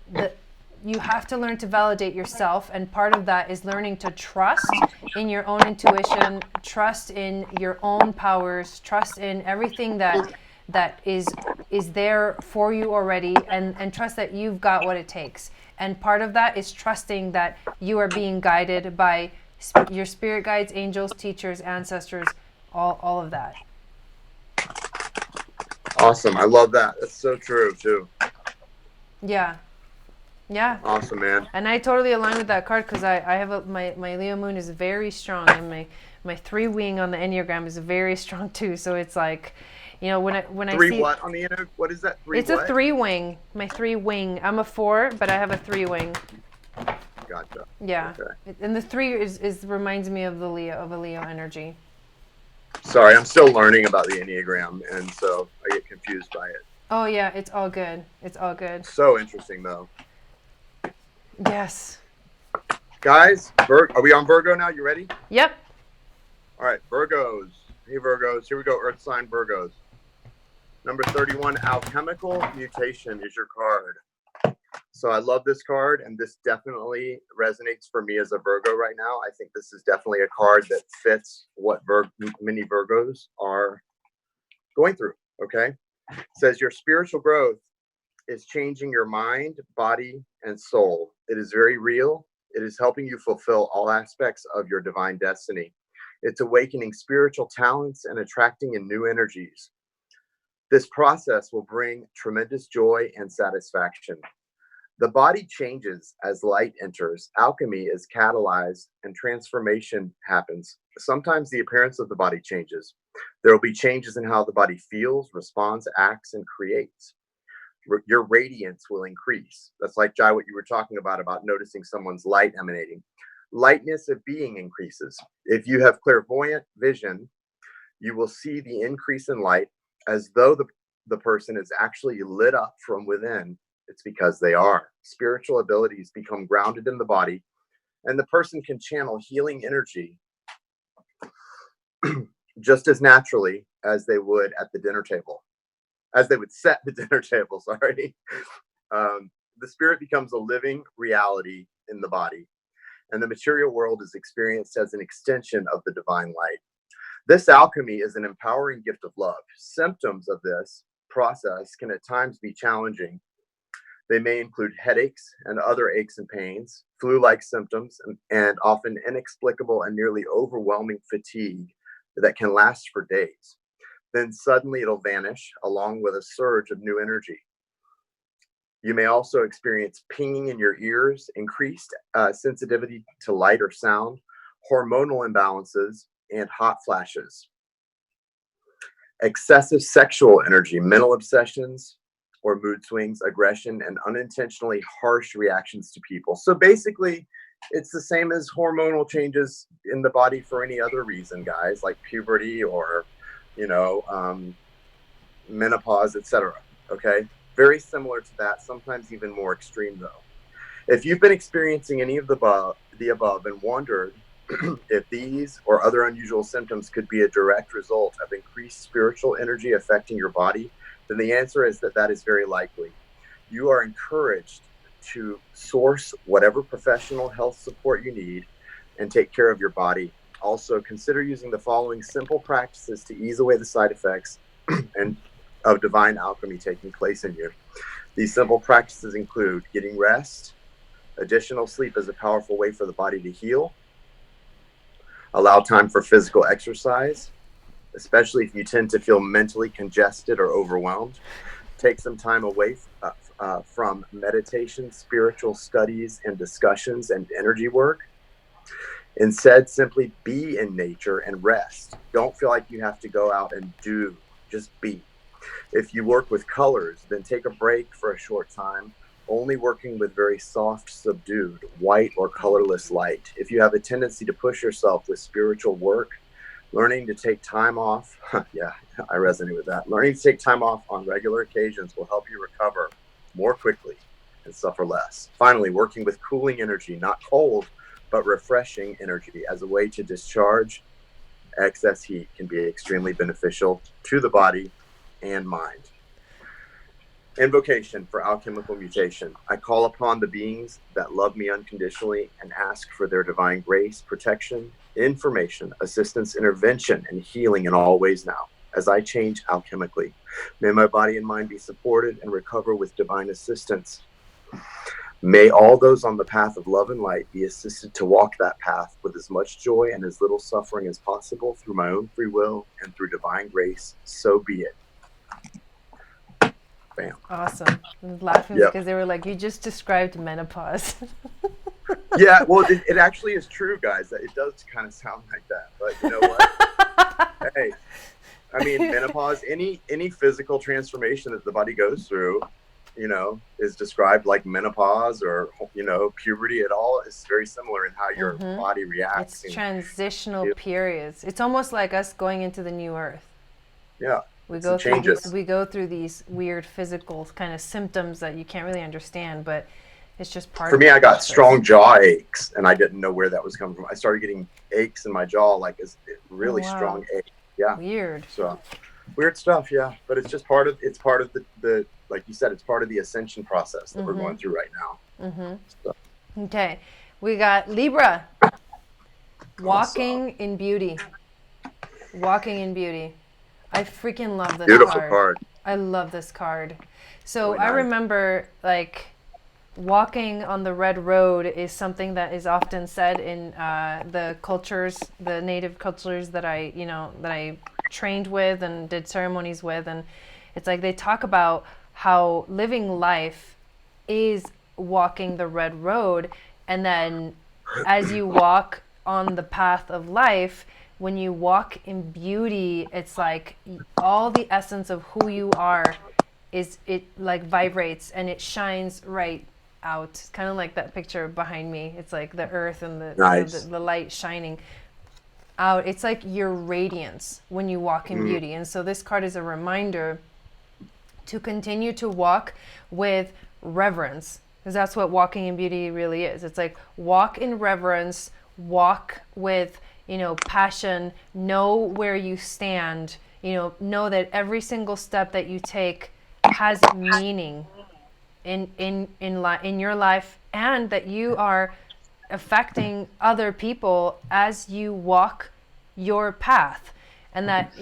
you have to learn to validate yourself. And part of that is learning to trust in your own intuition, trust in your own powers, trust in everything that is there for you already, and trust that you've got what it takes. And part of that is trusting that you are being guided by your spirit guides, angels, teachers, ancestors, all of that. Awesome. I love that. That's so true too. Yeah. Awesome, man. And I totally align with that card because I have my Leo moon is very strong, and my 3 wing on the Enneagram is very strong too. So it's like, you know, when I three see what on the Enneagram? What is that? 3 it's what? a 3 wing. My 3 wing. I'm a 4, but I have a 3 wing. Gotcha. Yeah. Okay. And the 3 is reminds me of a Leo energy. Sorry, I'm still learning about the Enneagram, and so I get confused by it. Oh yeah, it's all good. It's all good. So interesting though. Yes. Guys, are we on Virgo now? You ready? Yep. All right, Virgos. Hey, Virgos. Here we go. Earth sign Virgos. Number 31, Alchemical Mutation is your card. So I love this card, and this definitely resonates for me as a Virgo right now. I think this is definitely a card that fits what many Virgos are going through, okay? It says your spiritual growth is changing your mind, body, and soul. It is very real. It is helping you fulfill all aspects of your divine destiny. It's awakening spiritual talents and attracting in new energies. This process will bring tremendous joy and satisfaction. The body changes as light enters. Alchemy is catalyzed and transformation happens. Sometimes the appearance of the body changes. There will be changes in how the body feels, responds, acts, and creates. Your radiance will increase. That's like, Jai, what you were talking about noticing someone's light emanating. Lightness of being increases. If you have clairvoyant vision, you will see the increase in light as though the person is actually lit up from within. It's because they are. Spiritual abilities become grounded in the body, and the person can channel healing energy just as naturally as they would at the dinner table. As they would set the dinner table, sorry. The spirit becomes a living reality in the body, and the material world is experienced as an extension of the divine light. This alchemy is an empowering gift of love. Symptoms of this process can at times be challenging. They may include headaches and other aches and pains, flu-like symptoms, and often inexplicable and nearly overwhelming fatigue that can last for days. Then suddenly it'll vanish along with a surge of new energy. You may also experience pinging in your ears, increased sensitivity to light or sound, hormonal imbalances, and hot flashes. Excessive sexual energy, mental obsessions or mood swings, aggression, and unintentionally harsh reactions to people. So basically, It's the same as hormonal changes in the body for any other reason, guys, like puberty or, menopause, etc. Okay. Very similar to that, sometimes even more extreme though. If you've been experiencing any of the above and wondered if these or other unusual symptoms could be a direct result of increased spiritual energy affecting your body, then the answer is that is very likely. You are encouraged to source whatever professional health support you need and take care of your body. Also, consider using the following simple practices to ease away the side effects and of divine alchemy taking place in you. These simple practices include getting rest. Additional sleep is a powerful way for the body to heal. Allow time for physical exercise, especially if you tend to feel mentally congested or overwhelmed. Take some time away from meditation, spiritual studies, and discussions and energy work. Instead, simply be in nature and rest. Don't feel like you have to go out and do, just be. If you work with colors, then take a break for a short time, only working with very soft, subdued, white or colorless light. If you have a tendency to push yourself with spiritual work, learning to take time off, yeah, I resonate with that. Learning to take time off on regular occasions will help you recover more quickly and suffer less. Finally, working with cooling energy, not cold, but refreshing energy as a way to discharge excess heat can be extremely beneficial to the body and mind. Invocation for alchemical mutation. I call upon the beings that love me unconditionally and ask for their divine grace, protection, information, assistance, intervention, and healing in all ways now, as I change alchemically. May my body and mind be supported and recover with divine assistance. May all those on the path of love and light be assisted to walk that path with as much joy and as little suffering as possible through my own free will and through divine grace. So be it. Bam. Awesome. I'm laughing because they were like, you just described menopause. Yeah, well, it actually is true, guys. It does kind of sound like that. But you know what? Hey, I mean, menopause, any physical transformation that the body goes through, is described like menopause or, puberty. It all is very similar in how your body reacts. It's transitional periods. It's almost like us going into the new earth. Yeah. We go through these weird physical kind of symptoms that you can't really understand, but it's just part of it. For me, I got strong jaw aches, and I didn't know where that was coming from. I started getting aches in my jaw, like it's really strong ache. Yeah. Weird. So weird stuff, yeah. But it's just part of the like you said, it's part of the ascension process that we're going through right now. So. Okay. We got Libra. Walking in beauty. Walking in beauty. I freaking love this Beautiful card. I love this card. So Really I nice. remember walking on the red road is something that is often said in the cultures, the native cultures that I trained with and did ceremonies with. And it's like they talk about how living life is walking the red road. And then as you walk on the path of life, when you walk in beauty, it's like all the essence of who you are it like vibrates and it shines right out. It's kind of like that picture behind me. It's like the earth and the light shining out. It's like your radiance when you walk in beauty. And so this card is a reminder to continue to walk with reverence, because that's what walking in beauty really is. It's like walk in reverence, walk with passion, know where you stand, know that every single step that you take has meaning in your life, and that you are affecting other people as you walk your path. And that,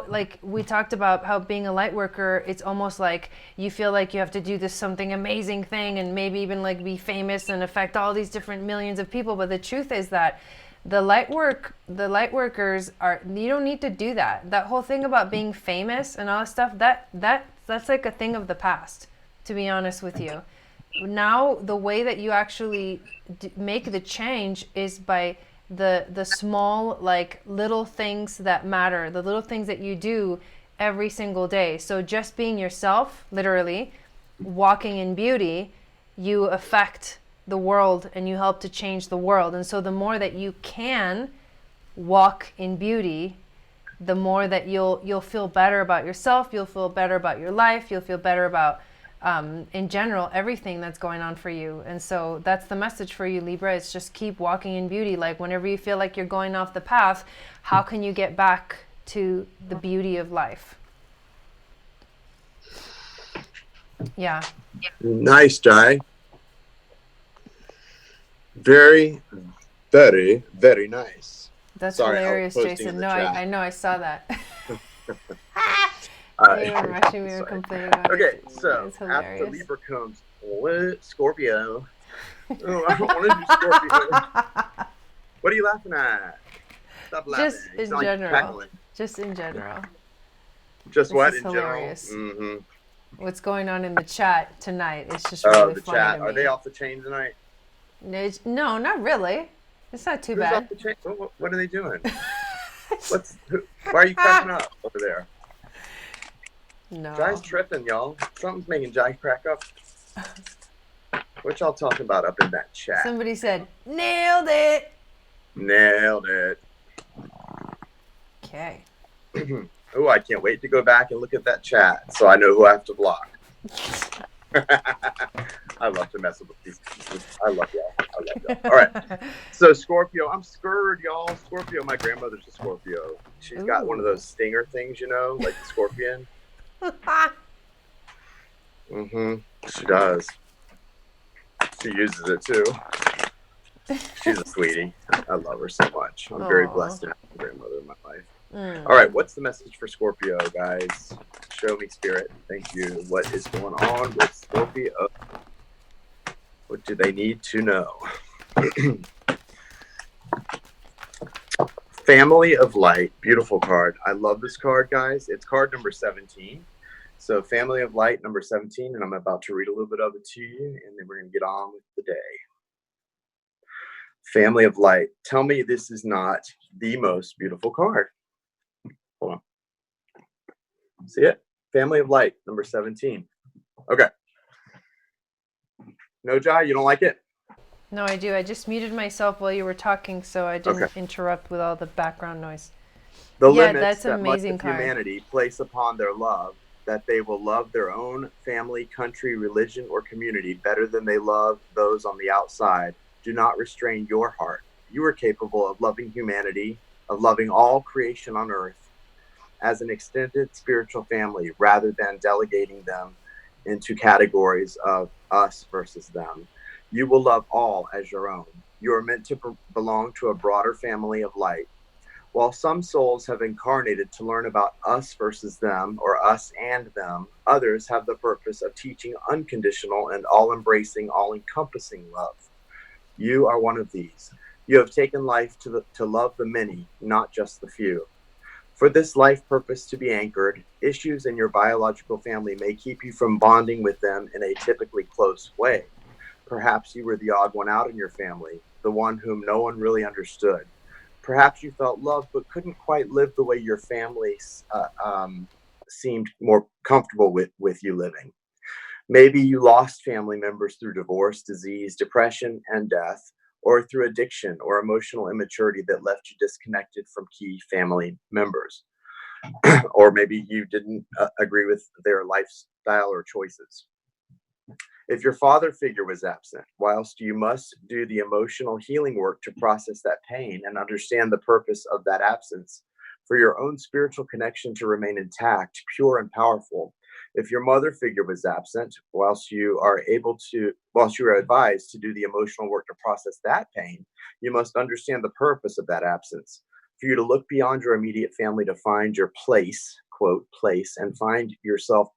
like we talked about how being a light worker, it's almost like you feel like you have to do this something amazing thing and maybe even like be famous and affect all these different millions of people. But the truth is that the light workers you don't need to do that. That whole thing about being famous and all that stuff, that's like a thing of the past, to be honest with you. Now, the way that you actually make the change is by the small, like little things that matter, the little things that you do every single day. So just being yourself, literally, walking in beauty, you affect the world and you help to change the world. And so the more that you can walk in beauty, the more that you'll feel better about yourself, you'll feel better about your life, you'll feel better about in general everything that's going on for you. And so that's the message for you, Libra. It's just keep walking in beauty. Like whenever you feel like you're going off the path, how can you get back to the beauty of life? Yeah. Nice, Jai. Very, very, very nice. That's hilarious, Jason. No, I know, I saw that. Anyone rushing me or complaining about okay, it. so after Libra comes Scorpio. Oh, I don't want to do Scorpio. What are you laughing at? Stop laughing. Just in general. Just in general. Just what in hilarious. General? Mm-hmm. What's going on in the chat tonight? It's just really the funny chat. to me. Are they off the chain tonight? No, not really. It's not too bad. Off the chain? What are they doing? Why are you cracking up over there? No. Jai's tripping, y'all. Something's making Jai crack up. What y'all talking about up in that chat? Somebody said, nailed it. Nailed it. Okay. Oh, I can't wait to go back and look at that chat so I know who I have to block. I love to mess with these. I love y'all. All right. So Scorpio, I'm scared, y'all. Scorpio, my grandmother's a Scorpio. She's got one of those stinger things, like the scorpion. She does. She uses it too. She's a sweetie. I love her so much. I'm very blessed to have a grandmother in my life. All right, what's the message for Scorpio, guys? Show me, Spirit. Thank you. What is going on with Scorpio? What do they need to know? Family of Light. Beautiful card. I love this card, guys. It's card number 17. So Family of Light, number 17, and I'm about to read a little bit of it to you, and then we're going to get on with the day. Family of Light. Tell me this is not the most beautiful card. Hold on. See it? Family of Light, number 17. Okay. No, Jai, you don't like it? No, I do. I just muted myself while you were talking, so I didn't interrupt with all the background noise. The limits that much of humanity place upon their love, that they will love their own family, country, religion, or community better than they love those on the outside, do not restrain your heart. You are capable of loving humanity, of loving all creation on earth as an extended spiritual family, rather than delegating them into categories of us versus them. You will love all as your own. You are meant to belong to a broader family of light. While some souls have incarnated to learn about us versus them, or us and them, others have the purpose of teaching unconditional and all-embracing, all-encompassing love. You are one of these. You have taken life to love the many, not just the few. For this life purpose to be anchored, issues in your biological family may keep you from bonding with them in a typically close way. Perhaps you were the odd one out in your family, the one whom no one really understood. Perhaps you felt loved but couldn't quite live the way your family seemed more comfortable with you living. Maybe you lost family members through divorce, disease, depression, and death, or through addiction or emotional immaturity that left you disconnected from key family members. Or maybe you didn't agree with their lifestyle or choices. If your father figure was absent, whilst you must do the emotional healing work to process that pain and understand the purpose of that absence, for your own spiritual connection to remain intact, pure, and powerful, if your mother figure was absent, whilst you are advised to do the emotional work to process that pain, you must understand the purpose of that absence. For you to look beyond your immediate family to find your place, quote, place, and find yourself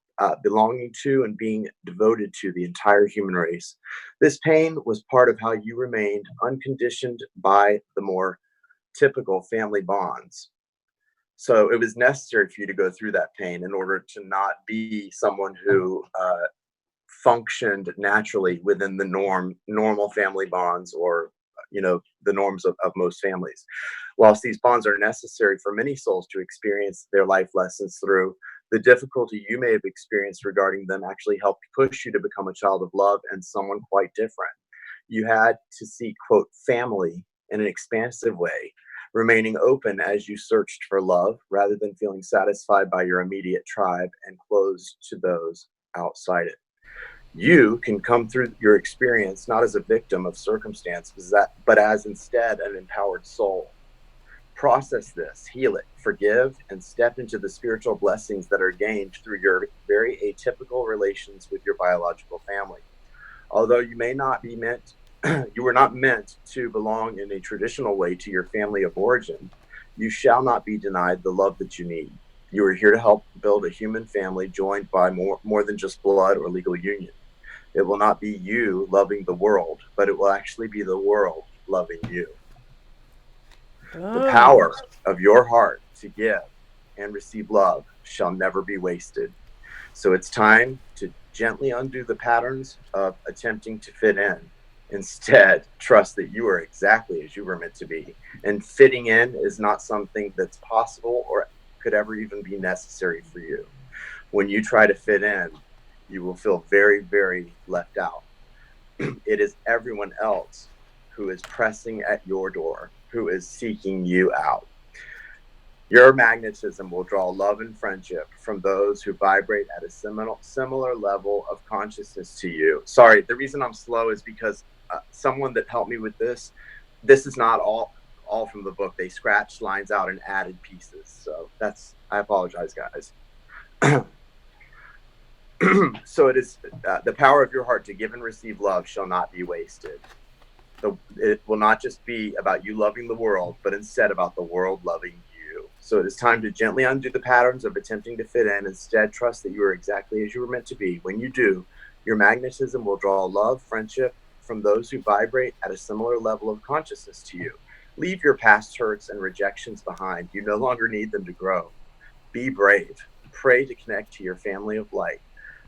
belonging to and being devoted to the entire human race. This pain was part of how you remained unconditioned by the more typical family bonds. So it was necessary for you to go through that pain in order to not be someone who functioned naturally within the normal family bonds, or the norms of most families. Whilst these bonds are necessary for many souls to experience their life lessons through, the difficulty you may have experienced regarding them actually helped push you to become a child of love and someone quite different. You had to seek, quote, family in an expansive way, remaining open as you searched for love rather than feeling satisfied by your immediate tribe and closed to those outside it. You can come through your experience not as a victim of circumstances, but as instead an empowered soul. Process this, heal it, forgive, and step into the spiritual blessings that are gained through your very atypical relations with your biological family. Although you may not be meant, you were not meant to belong in a traditional way to your family of origin, you shall not be denied the love that you need. You are here to help build a human family joined by more than just blood or legal union. It will not be you loving the world, but it will actually be the world loving you. The power of your heart to give and receive love shall never be wasted. So it's time to gently undo the patterns of attempting to fit in. Instead, trust that you are exactly as you were meant to be. And fitting in is not something that's possible or could ever even be necessary for you. When you try to fit in, you will feel very, very left out. It is everyone else who is pressing at your door, who is seeking you out. Your magnetism will draw love and friendship from those who vibrate at a similar level of consciousness to you. Sorry, the reason I'm slow is because someone that helped me with this is not all from the book. They scratched lines out and added pieces. So I apologize, guys. So it is the power of your heart to give and receive love shall not be wasted. It will not just be about you loving the world, but instead about the world loving you. So it is time to gently undo the patterns of attempting to fit in. Instead, trust that you are exactly as you were meant to be. When you do, your magnetism will draw love, friendship from those who vibrate at a similar level of consciousness to you. Leave your past hurts and rejections behind. You no longer need them to grow. Be brave. Pray to connect to your family of light,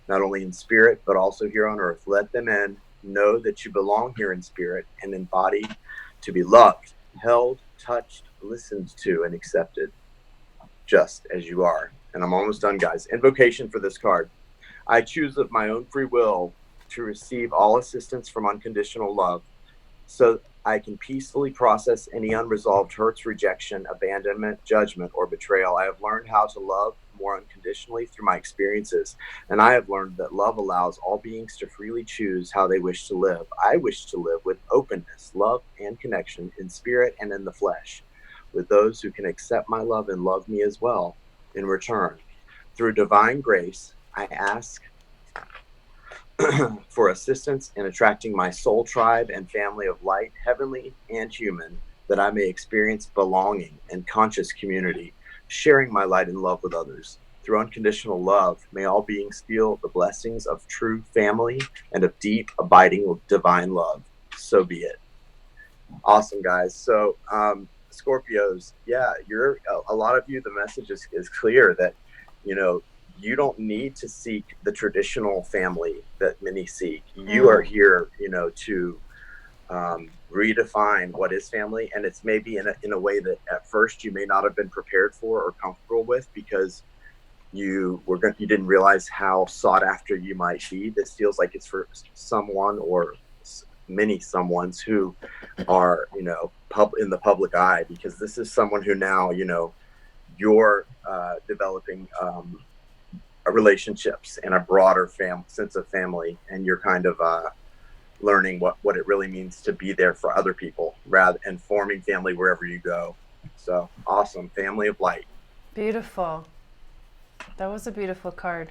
not only in spirit, but also here on earth. Let them in. Know that you belong here in spirit and in body to be loved, held, touched, listened to, and accepted just as you are. And I'm almost done, guys. Invocation for this card. I choose of my own free will to receive all assistance from unconditional love so I can peacefully process any unresolved hurts, rejection, abandonment, judgment, or betrayal. I have learned how to love more unconditionally through my experiences, and I have learned that love allows all beings to freely choose how they wish to live. I wish to live with openness, love, and connection in spirit and in the flesh, with those who can accept my love and love me as well in return. Through divine grace, I ask for assistance in attracting my soul tribe and family of light, heavenly and human, that I may experience belonging and conscious community, sharing my light and love with others. Through unconditional love, may all beings feel the blessings of true family and of deep, abiding divine love. So be it. Awesome, guys. So, Scorpios, yeah, a lot of you, the message is clear that, you don't need to seek the traditional family that many seek. You are here, to redefine what is family, and it's maybe in a way that at first you may not have been prepared for or comfortable with because you didn't realize how sought after you might be. This feels like it's for someone or many someones who are in the public eye, because this is someone who now you're developing relationships and a broader sense of family, and you're kind of learning what it really means to be there for other people and forming family wherever you go. So awesome. Family of light. Beautiful. That was a beautiful card.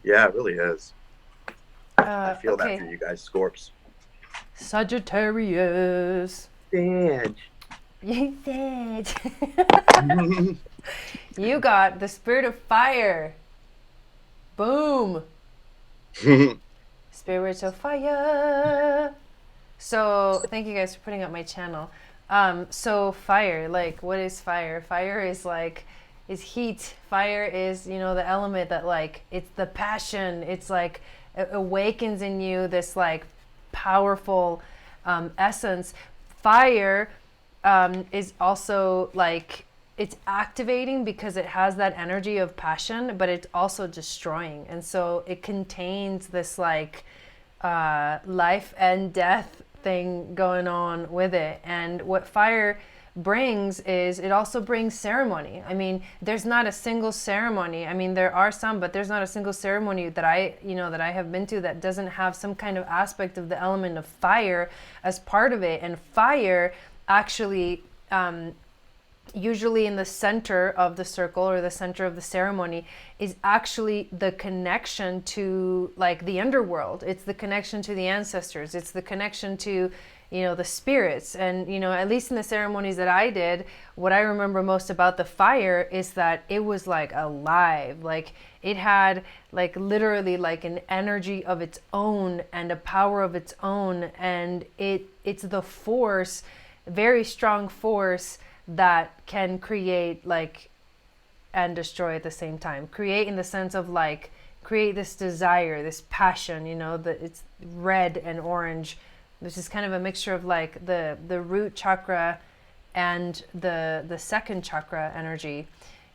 Yeah, it really is. I feel that for you guys, Scorps. Sagittarius. Sag. You said. You got the spirit of fire. Boom. Spirits of fire. So thank you guys for putting up my channel. So fire, like, what is fire? Fire is heat. Fire is, the element that, like, it's the passion. It's like it awakens in you this like powerful essence. Fire is also like, it's activating because it has that energy of passion, but it's also destroying. And so it contains this like life and death thing going on with it. And what fire brings is it also brings ceremony. I mean, there's not a single ceremony. I mean, there are some, but there's not a single ceremony that that I have been to that doesn't have some kind of aspect of the element of fire as part of it. And fire actually, usually in the center of the circle or the center of the ceremony, is actually the connection to like the underworld. It's the connection to the ancestors. It's the connection to, the spirits. And, at least in the ceremonies that I did, what I remember most about the fire is that it was like alive. Like it had like literally like an energy of its own and a power of its own. And it's the force, very strong force that can create like and destroy at the same time. Create in the sense of like create this desire, this passion, that it's red and orange, which is kind of a mixture of like the root chakra and the second chakra energy.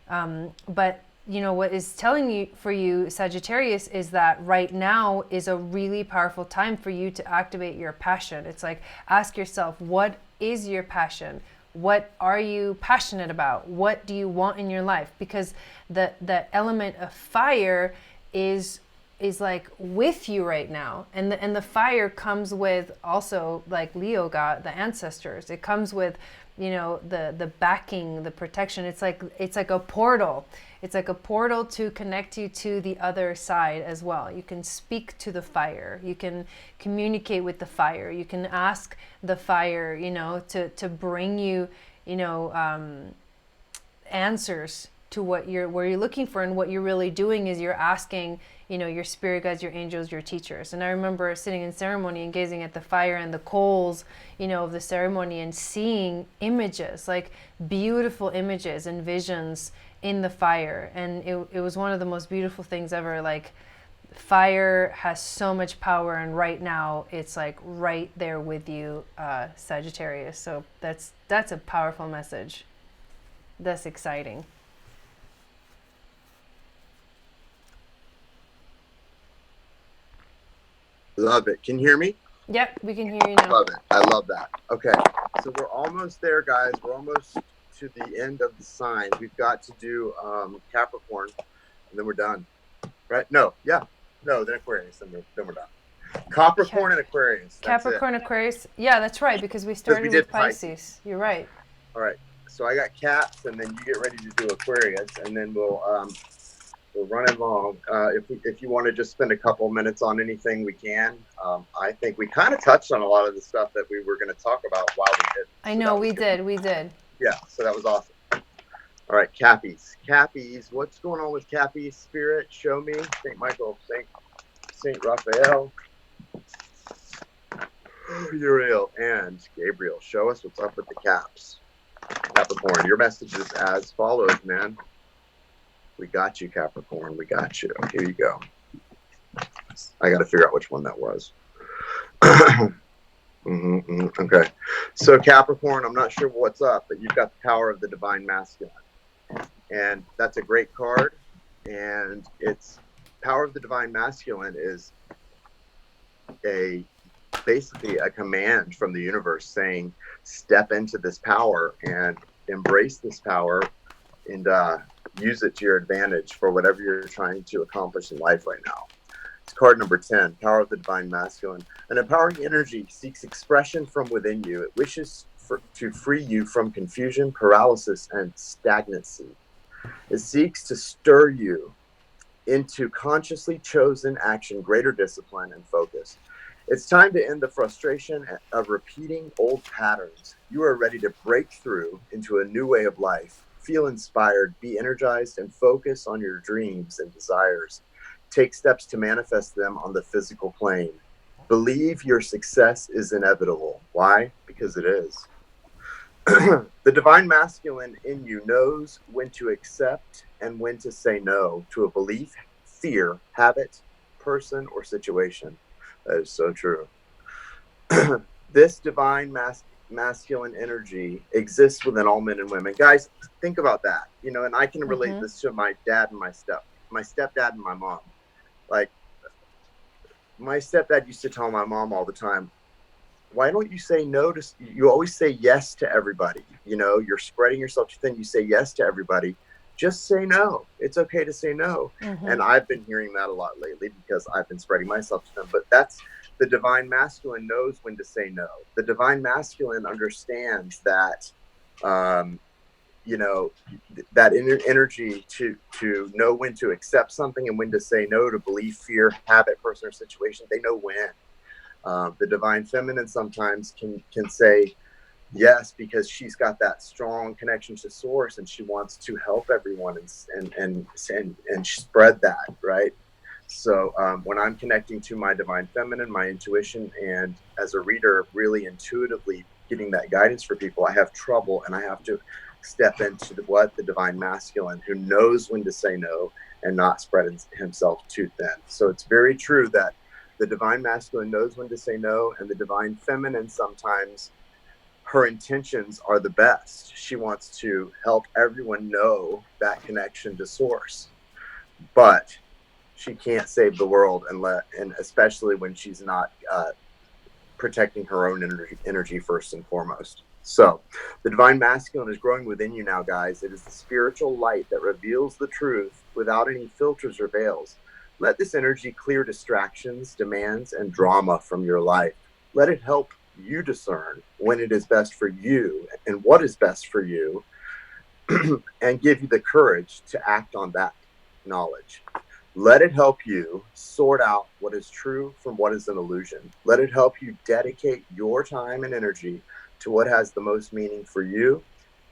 But what is telling you for you, Sagittarius, is that right now is a really powerful time for you to activate your passion. It's like, ask yourself, what is your passion? What are you passionate about? What do you want in your life? Because the element of fire is like with you right now, and the fire comes with also, like Leo got, the ancestors. It comes with the backing, the protection. It's like a portal. It's like a portal to connect you to the other side as well. You can speak to the fire. You can communicate with the fire. You can ask the fire, to bring you, answers to what you're looking for. And what you're really doing is you're asking, your spirit guides, your angels, your teachers. And I remember sitting in ceremony and gazing at the fire and the coals, of the ceremony, and seeing images, like beautiful images and visions in the fire. And it was one of the most beautiful things ever. Like fire has so much power, and right now it's like right there with you, Sagittarius. So that's a powerful message. That's exciting. Love it. Can you hear me? Yep, we can hear you now. Love it. I love that. Okay, so we're almost there, guys. We're almost to the end of the signs. We've got to do Capricorn, and then we're done. Right? No, then Aquarius, and then we're done. Capricorn and Aquarius. Capricorn, Aquarius. Yeah, that's right, because we started with Pisces. You're right. All right. So I got Caps, and then you get ready to do Aquarius, and then we'll run along. If you want to just spend a couple minutes on anything, we can. I think we kind of touched on a lot of the stuff that we were going to talk about while we did. I know we did. Yeah, so that was awesome. All right, Cappies. What's going on with Cappies? Spirit, show me. St. Michael, St. Raphael, Uriel, and Gabriel. Show us what's up with the Caps. Capricorn, your message is as follows, man. We got you, Capricorn. We got you. Here you go. I got to figure out which one that was. Okay. So Capricorn, I'm not sure what's up, but you've got the power of the divine masculine. And that's a great card. And it's power of the divine masculine is basically a command from the universe saying, step into this power and embrace this power and use it to your advantage for whatever you're trying to accomplish in life right now. It's card number 10, power of the divine masculine. An empowering energy seeks expression from within you. It wishes to free you from confusion, paralysis, and stagnancy. It seeks to stir you into consciously chosen action, greater discipline, and focus. It's time to end the frustration of repeating old patterns. You are ready to break through into a new way of life. Feel inspired, be energized, and focus on your dreams and desires. Take steps to manifest them on the physical plane. Believe your success is inevitable. Why? Because it is. The divine masculine in you knows when to accept and when to say no to a belief, fear, habit, person, or situation. That is so true. This divine masculine energy exists within all men and women. Guys, think about that. And I can relate this to my dad and my stepdad and my mom. Like, my stepdad used to tell my mom all the time, why don't you say no to, you always say yes to everybody. You know, you're spreading yourself too thin. You say yes to everybody. Just say no. It's okay to say no. Mm-hmm. And I've been hearing that a lot lately because I've been spreading myself too thin. But that's, the divine masculine knows when to say no. The divine masculine understands that, you know, that energy to know when to accept something and when to say no, to believe, fear, habit, person, or situation. They know when. The divine feminine sometimes can say yes because she's got that strong connection to source and she wants to help everyone and spread that, right? So when I'm connecting to my divine feminine, my intuition, and as a reader, really intuitively getting that guidance for people, I have trouble, and I have to step into the divine masculine, who knows when to say no and not spread himself too thin. So it's very true that the divine masculine knows when to say no, and the divine feminine, sometimes her intentions are the best. She wants to help everyone know that connection to source, but she can't save the world, and especially when she's not protecting her own energy first and foremost. So the divine masculine is growing within you now, guys. It is the spiritual light that reveals the truth without any filters or veils. Let this energy clear distractions, demands, and drama from your life. Let it help you discern when it is best for you and what is best for you, and give you the courage to act on that knowledge. Let it help you sort out what is true from what is an illusion. Let it help you dedicate your time and energy to what has the most meaning for you.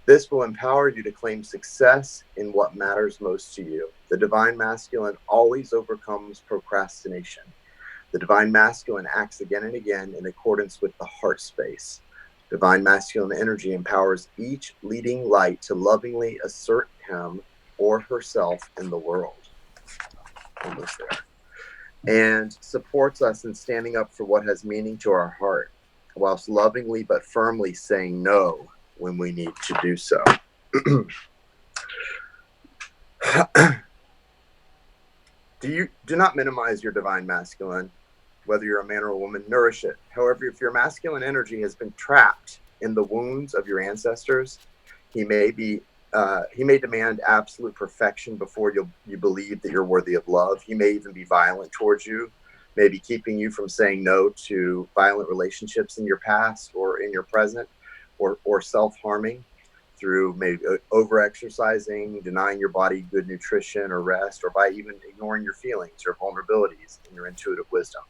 This will empower you to claim success in what matters most to you. The divine masculine always overcomes procrastination. The divine masculine acts again and again in accordance with the heart space. Divine masculine energy empowers each leading light to lovingly assert him or herself in the world. Almost there. And supports us in standing up for what has meaning to our heart, whilst lovingly but firmly saying no when we need to do so. Do not minimize your divine masculine, whether you're a man or a woman. Nourish it. However, if your masculine energy has been trapped in the wounds of your ancestors, he may demand absolute perfection before you believe that you're worthy of love. He may even be violent towards you, maybe keeping you from saying no to violent relationships in your past or in your present, or self-harming through maybe over-exercising, denying your body good nutrition or rest, or by even ignoring your feelings, your vulnerabilities, and your intuitive wisdom.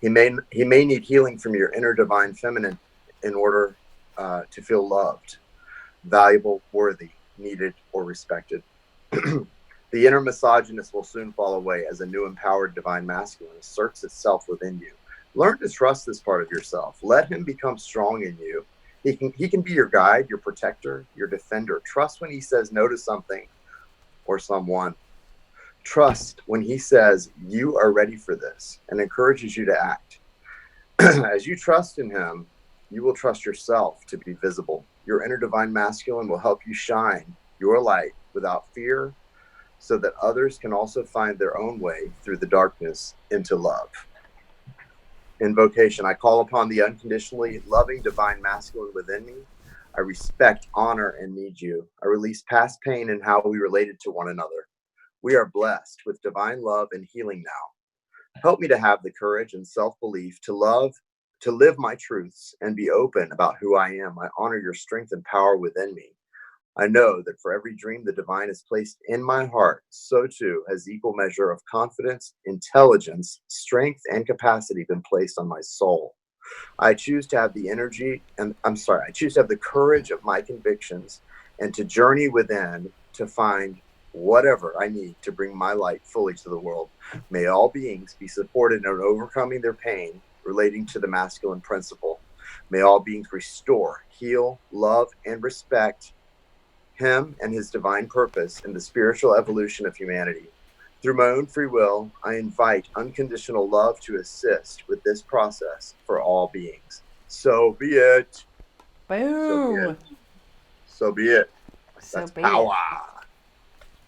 He may need healing from your inner divine feminine in order to feel loved, valuable, worthy, needed, or respected. The inner misogynist will soon fall away as a new empowered divine masculine asserts itself within you. Learn to trust this part of yourself. Let him become strong in you. He can be your guide, your protector, your defender. Trust when he says no to something or someone. Trust when he says you are ready for this and encourages you to act. As you trust in him, you will trust yourself to be visible. Your inner divine masculine will help you shine your light without fear, so that others can also find their own way through the darkness into love. Invocation. I call upon the unconditionally loving divine masculine within me. I respect, honor, and need you. I release past pain and how we related to one another. We are blessed with divine love and healing now. Help me to have the courage and self-belief to live my truths and be open about who I am. I honor your strength and power within me. I know that for every dream the divine has placed in my heart, so too has equal measure of confidence, intelligence, strength, and capacity been placed on my soul. I choose to have the courage of my convictions and to journey within to find whatever I need to bring my light fully to the world. May all beings be supported in overcoming their pain relating to the masculine principle. May all beings restore, heal, love, and respect him and his divine purpose in the spiritual evolution of humanity. Through my own free will, I invite unconditional love to assist with this process for all beings. So be it. Boom. So be it. So That's be power.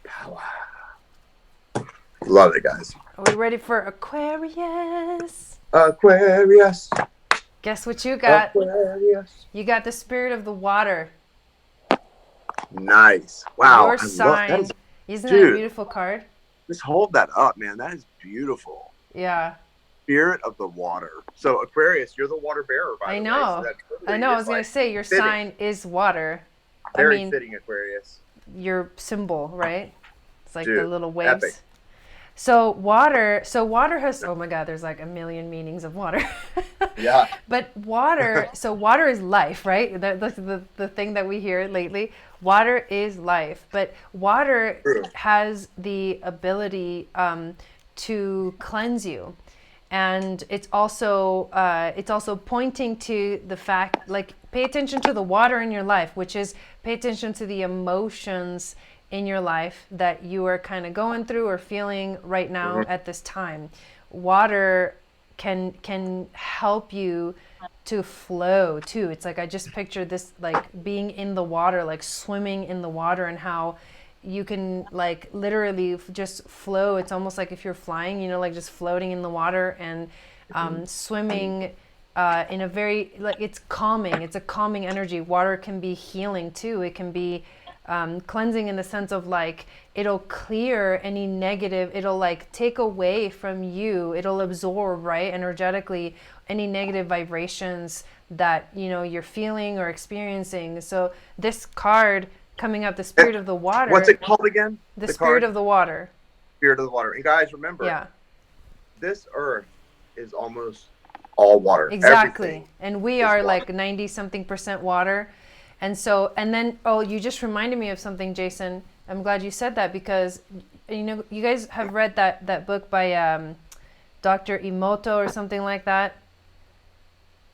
it. Power. Love it, guys. Are we ready for Aquarius? Aquarius. Guess what you got? Aquarius. You got the spirit of the water. Nice. Wow. Your I love that. sign. Isn't that a Dude, beautiful card? just hold that up, man. That is beautiful. Yeah. Spirit of the water. So Aquarius, you're the water bearer, by the way. know. So I know. I was going to say your fitting. sign is water. Very fitting, Aquarius. Your symbol, right? It's like Dude, the little waves. Epic. So water has, oh my God, there's like a million meanings of water. Yeah. But water, so water is life, right? The thing that we hear lately. Water is life. But water has the ability to cleanse you. And it's also pointing to the fact, like, pay attention to the water in your life, which is pay attention to the emotions in your life that you are kind of going through or feeling right now at this time. Water can help you to flow too. It's like I just pictured this, like being in the water, like swimming in the water, and how you can like literally just flow. It's almost like if you're flying, you know, like just floating in the water and swimming in a very, like, it's calming. It's a calming energy. Water can be healing too. It can be cleansing in the sense of like it'll clear any negative, it'll like take away from you, it'll absorb, right, energetically, any negative vibrations that, you know, you're feeling or experiencing. So this card coming up, the spirit of the water. What's it called again? The spirit of the water. Spirit of the water. And guys, remember, this earth is almost all water. Exactly. Everything and we are water. Like 90-something% water. And so, and then, oh, you just reminded me of something, Jason. I'm glad you said that, because, you know, you guys have read that book by Dr. Emoto or something like that.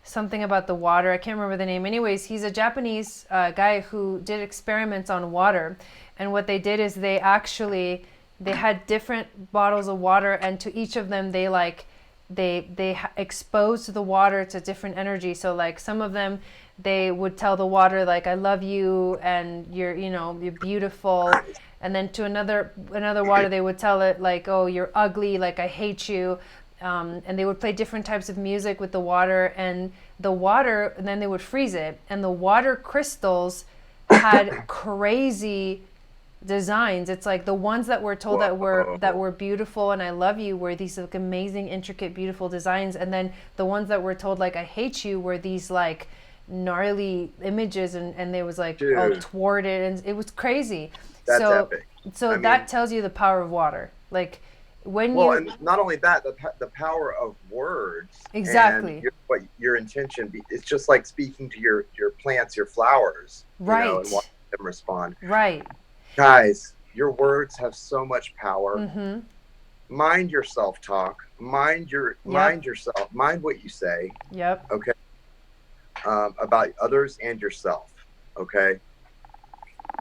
Something about the water. I can't remember the name. Anyways, he's a Japanese guy who did experiments on water. And what they did is they had different bottles of water, and to each of them they exposed the water to different energy. So like some of them, they would tell the water like, I love you, and you're beautiful. And then to another water, they would tell it like, oh, you're ugly, like I hate you. And they would play different types of music with the water, and then they would freeze it. And the water crystals had crazy designs. It's like the ones that were told that were beautiful and I love you were these like amazing, intricate, beautiful designs. And then the ones that were told like I hate you were these like gnarly images, and they was like all thwarted, and it was crazy. That's epic. So that tells you the power of water. Like when and not only that, the power of words. Exactly. And what your intention it's just like speaking to your plants, your flowers, right? You know, and watching them respond. Right. Guys, your words have so much power. Mind your self-talk. Mind yourself. Mind what you say. Yep. Okay. About others and yourself. Okay.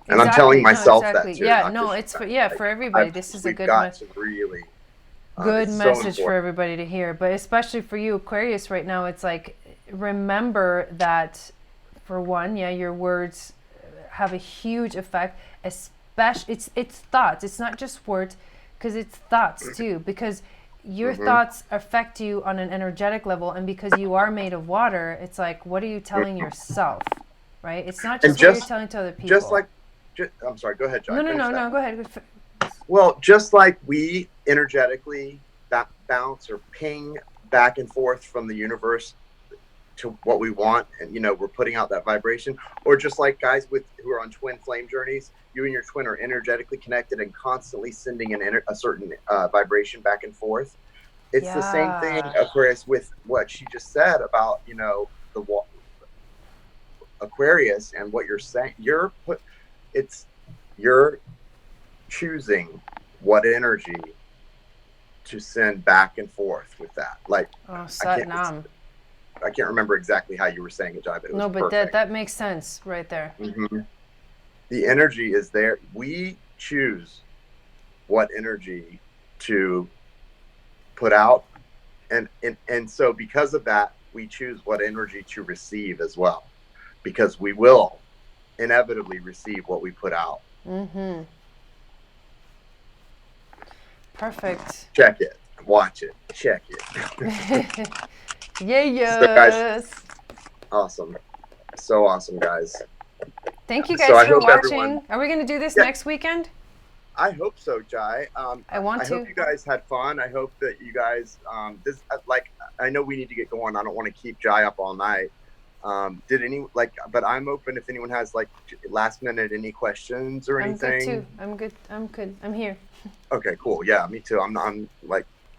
And I'm telling myself that too. Yeah, no, it's for everybody. This is a good message. Really good message for everybody to hear, but especially for you, Aquarius, right now. It's like, remember that, for one, your words have a huge effect. Especially, it's thoughts. It's not just words, because it's thoughts too. Because your thoughts affect you on an energetic level, and because you are made of water, it's like, what are you telling yourself, right? It's not just what you're telling to other people. I'm sorry. Go ahead, John. No. Go ahead. Well, just like we energetically bounce or ping back and forth from the universe to what we want, and we're putting out that vibration, or just like guys who are on twin flame journeys, you and your twin are energetically connected and constantly sending a certain vibration back and forth. It's the same thing, Aquarius, with what she just said about the Aquarius and what you're saying. You're choosing what energy to send back and forth with that. Like, Satnam. I can't remember exactly how you were saying it, Jai, but it was perfect. that makes sense right there. The energy is there. We choose what energy to put out, and so because of that, we choose what energy to receive as well, because we will inevitably receive what we put out. Perfect. Check it. Watch it. Check it. So guys, Yes. awesome. So awesome, guys. Thank you So guys I for hope watching. everyone. Are we going to do this Yeah, next weekend? I hope so, Jai. I want I hope to. you guys had fun. I hope that you guys I know we need to get going. I don't want to keep Jai up all night. But I'm open if anyone has like last minute any questions or I'm good anything. too. I'm good. I'm good. I'm here. Okay, cool. Yeah, me too. I'm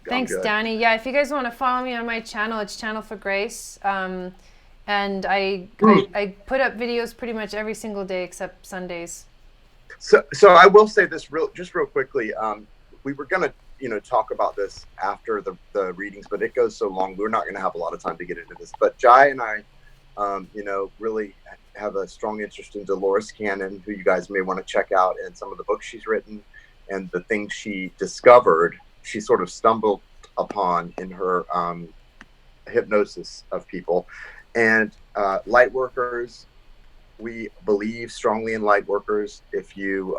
Thanks, good. Danny. Yeah, if you guys want to follow me on my channel, it's Channel for Grace. And I put up videos pretty much every single day except Sundays. So I will say this real quickly. We were gonna talk about this after the readings, but it goes so long. We're not gonna have a lot of time to get into this. But Jai and I, really have a strong interest in Dolores Cannon, who you guys may want to check out, and some of the books she's written and the things she discovered. She sort of stumbled upon in her hypnosis of people, and light workers. We believe strongly in light workers. If you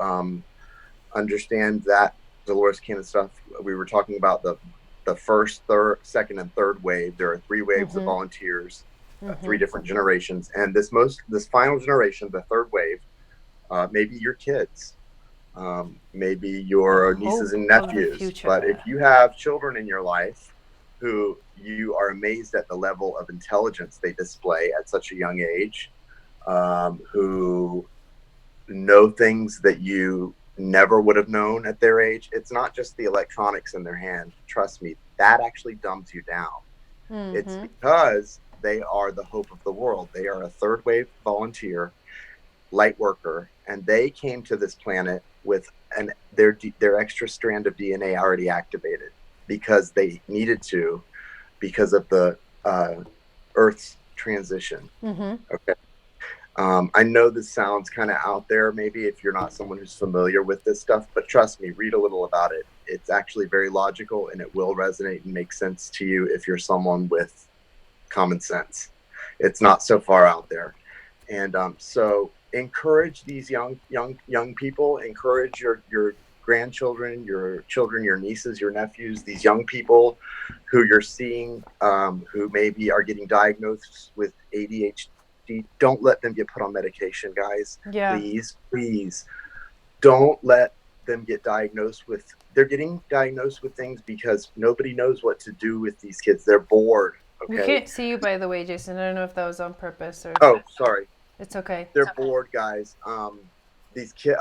understand that Dolores Cannon stuff, we were talking about the first, third, second, and third wave. There are 3 waves of volunteers, 3 different generations, and this final generation, the third wave, maybe your kids, maybe your nieces and nephews. But if you have children in your life who you are amazed at the level of intelligence they display at such a young age, who know things that you never would have known at their age. It's not just the electronics in their hand. Trust me, that actually dumbs you down. It's because they are the hope of the world. They are a third wave volunteer, light worker, and they came to this planet with their extra strand of DNA already activated because they needed to, because of the Earth's transition. Okay. I know this sounds kind of out there, maybe if you're not someone who's familiar with this stuff, but trust me, read a little about it. It's actually very logical, and it will resonate and make sense to you if you're someone with common sense. It's not so far out there. And so encourage these young people, encourage your grandchildren, your children, your nieces, your nephews, these young people who you're seeing, who maybe are getting diagnosed with ADHD. Don't let them get put on medication, guys. Yeah. Please don't let them get diagnosed with. They're getting diagnosed with things because nobody knows what to do with these kids. They're bored. Okay. We can't see you, by the way, Jason. I don't know if that was on purpose or. Oh, sorry. It's okay. They're bored, guys. A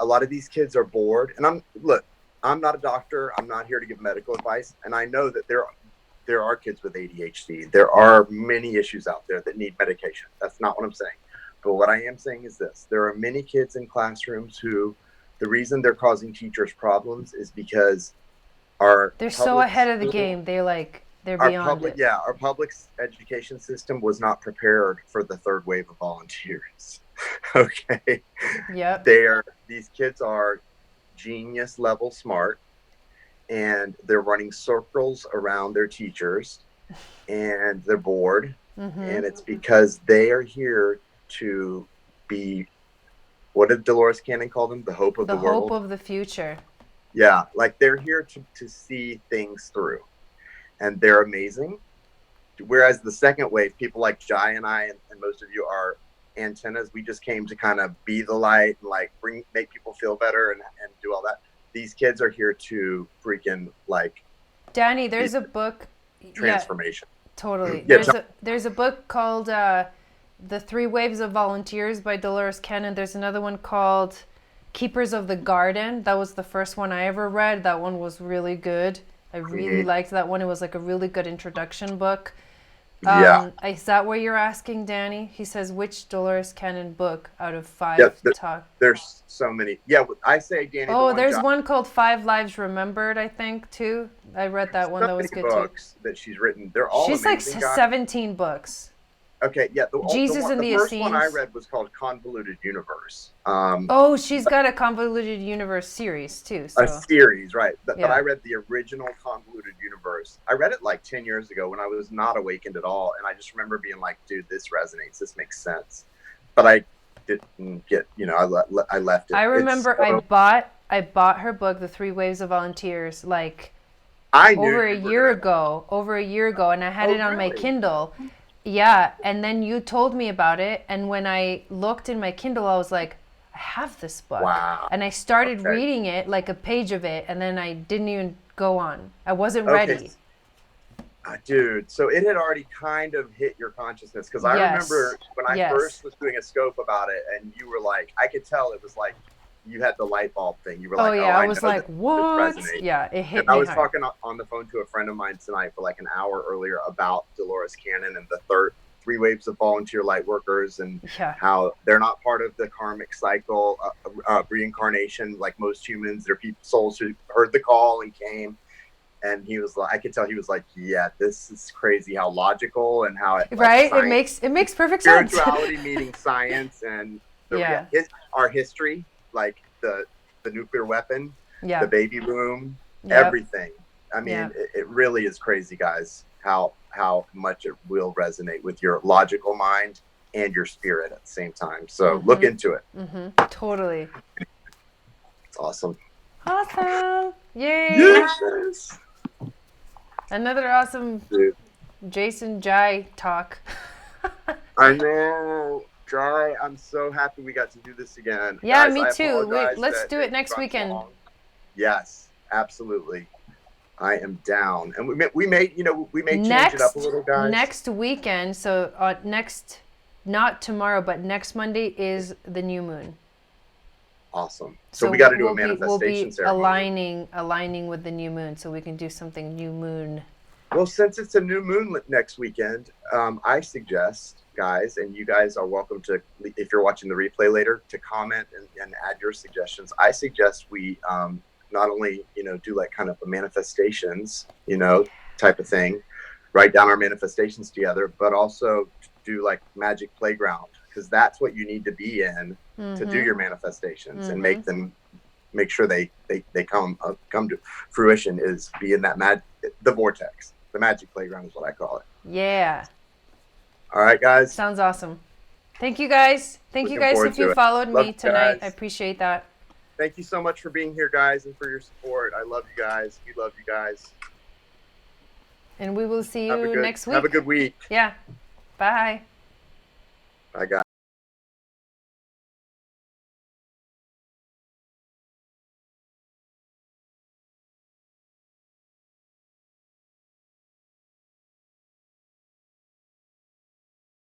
lot of these kids are bored, and I'm not a doctor. I'm not here to give medical advice, and I know that there are kids with ADHD. There are many issues out there that need medication. That's not what I'm saying. But what I am saying is this. There are many kids in classrooms who the reason they're causing teachers problems is because they're so ahead of the game. They're beyond it. Yeah, our public education system was not prepared for the third wave of volunteers. Okay. Yep. These kids are genius level smart, and they're running circles around their teachers, and they're bored. And it's because they are here to be, what did Dolores Cannon call them? The hope of the world. The hope of the future. Yeah, like they're here to see things through, and they're amazing. Whereas the second wave, people like Jai and I, and most of you are antennas. We just came to kind of be the light and like make people feel better and do all that. These kids are here to freaking Danny, there's a book. Transformation. Yeah, totally. Yeah, there's a book called The 3 Waves of Volunteers by Dolores Cannon. There's another one called Keepers of the Garden. That was the first one I ever read. That one was really good. I really liked that one. It was like a really good introduction book. Is that what you're asking, Danny? He says, which Dolores Cannon book out of 5 There's so many. Yeah, I say, Danny. There's one called 5 Lives Remembered, I think, too. I read that one. That was good, books too. That she's written. They're all She's amazing, like 17 books. Okay, yeah. Jesus and the first Essenes. one I read was called Convoluted Universe. She's got a Convoluted Universe series too. So. A series, right? But I read the original Convoluted Universe. I read it like 10 years ago when I was not awakened at all, and I just remember being like, "Dude, this resonates. This makes sense." But I didn't get, I left it. I remember I bought her book, The 3 Waves of Volunteers, like I knew over a you were year gonna- ago, and I had Oh, it on my really? Kindle. Yeah, and then you told me about it, and when I looked in my Kindle, I was like, I have this book. Wow. And I started Okay. reading it, like a page of it, and then I didn't even go on. I wasn't Okay. ready. Dude, so it had already kind of hit your consciousness because I Yes. remember when I Yes. first was doing a scope about it, and you were like, I could tell it was like you had the light bulb thing. You were Oh like, yeah, I know was that like, this what? resonates. Yeah, it hit And I me was hard. talking on the phone to a friend of mine tonight for like an hour earlier about Dolores Cannon and the three waves of volunteer light workers and Yeah. how they're not part of the karmic cycle, reincarnation like most humans. They're souls who heard the call and came. And he was like, I could tell he was like, yeah, this is crazy how logical and how it Right? science, It makes perfect sense. spirituality meeting science and Yeah. our history, like the nuclear weapon, Yeah. the baby boom, Yep. everything. I mean, Yep. it really is crazy, guys, how much it will resonate with your logical mind and your spirit at the same time. So look into it. Totally. It's awesome. Awesome. Yay. Yes. Another awesome Dude. Jason Jai talk. I know. Jai, I'm so happy we got to do this again. Yeah, Guys, me I too. apologize Let's that do it next runs weekend. long. Yes, absolutely. I am down. And we may change it up a little, guys. Next weekend, so not tomorrow, but next Monday is the new moon. Awesome. So we got to do a manifestation we'll be ceremony. aligning with the new moon, so we can do something new moon. Well, since it's a new moon next weekend, I suggest, guys, and you guys are welcome to, if you're watching the replay later, to comment and add your suggestions. I suggest we not only, do like kind of a manifestations, type of thing, write down our manifestations together, but also do like magic playground, because that's what you need to be in to do your manifestations and make sure they come to fruition, is be in that the vortex. The magic playground is what I call it. Yeah. All right, guys. Sounds awesome. Thank you, guys. Thank you guys if you followed me tonight. I appreciate that. Thank you so much for being here, guys, and for your support. I love you guys. We love you guys. And we will see you next week. Have a good week. Yeah. Bye. Bye, guys.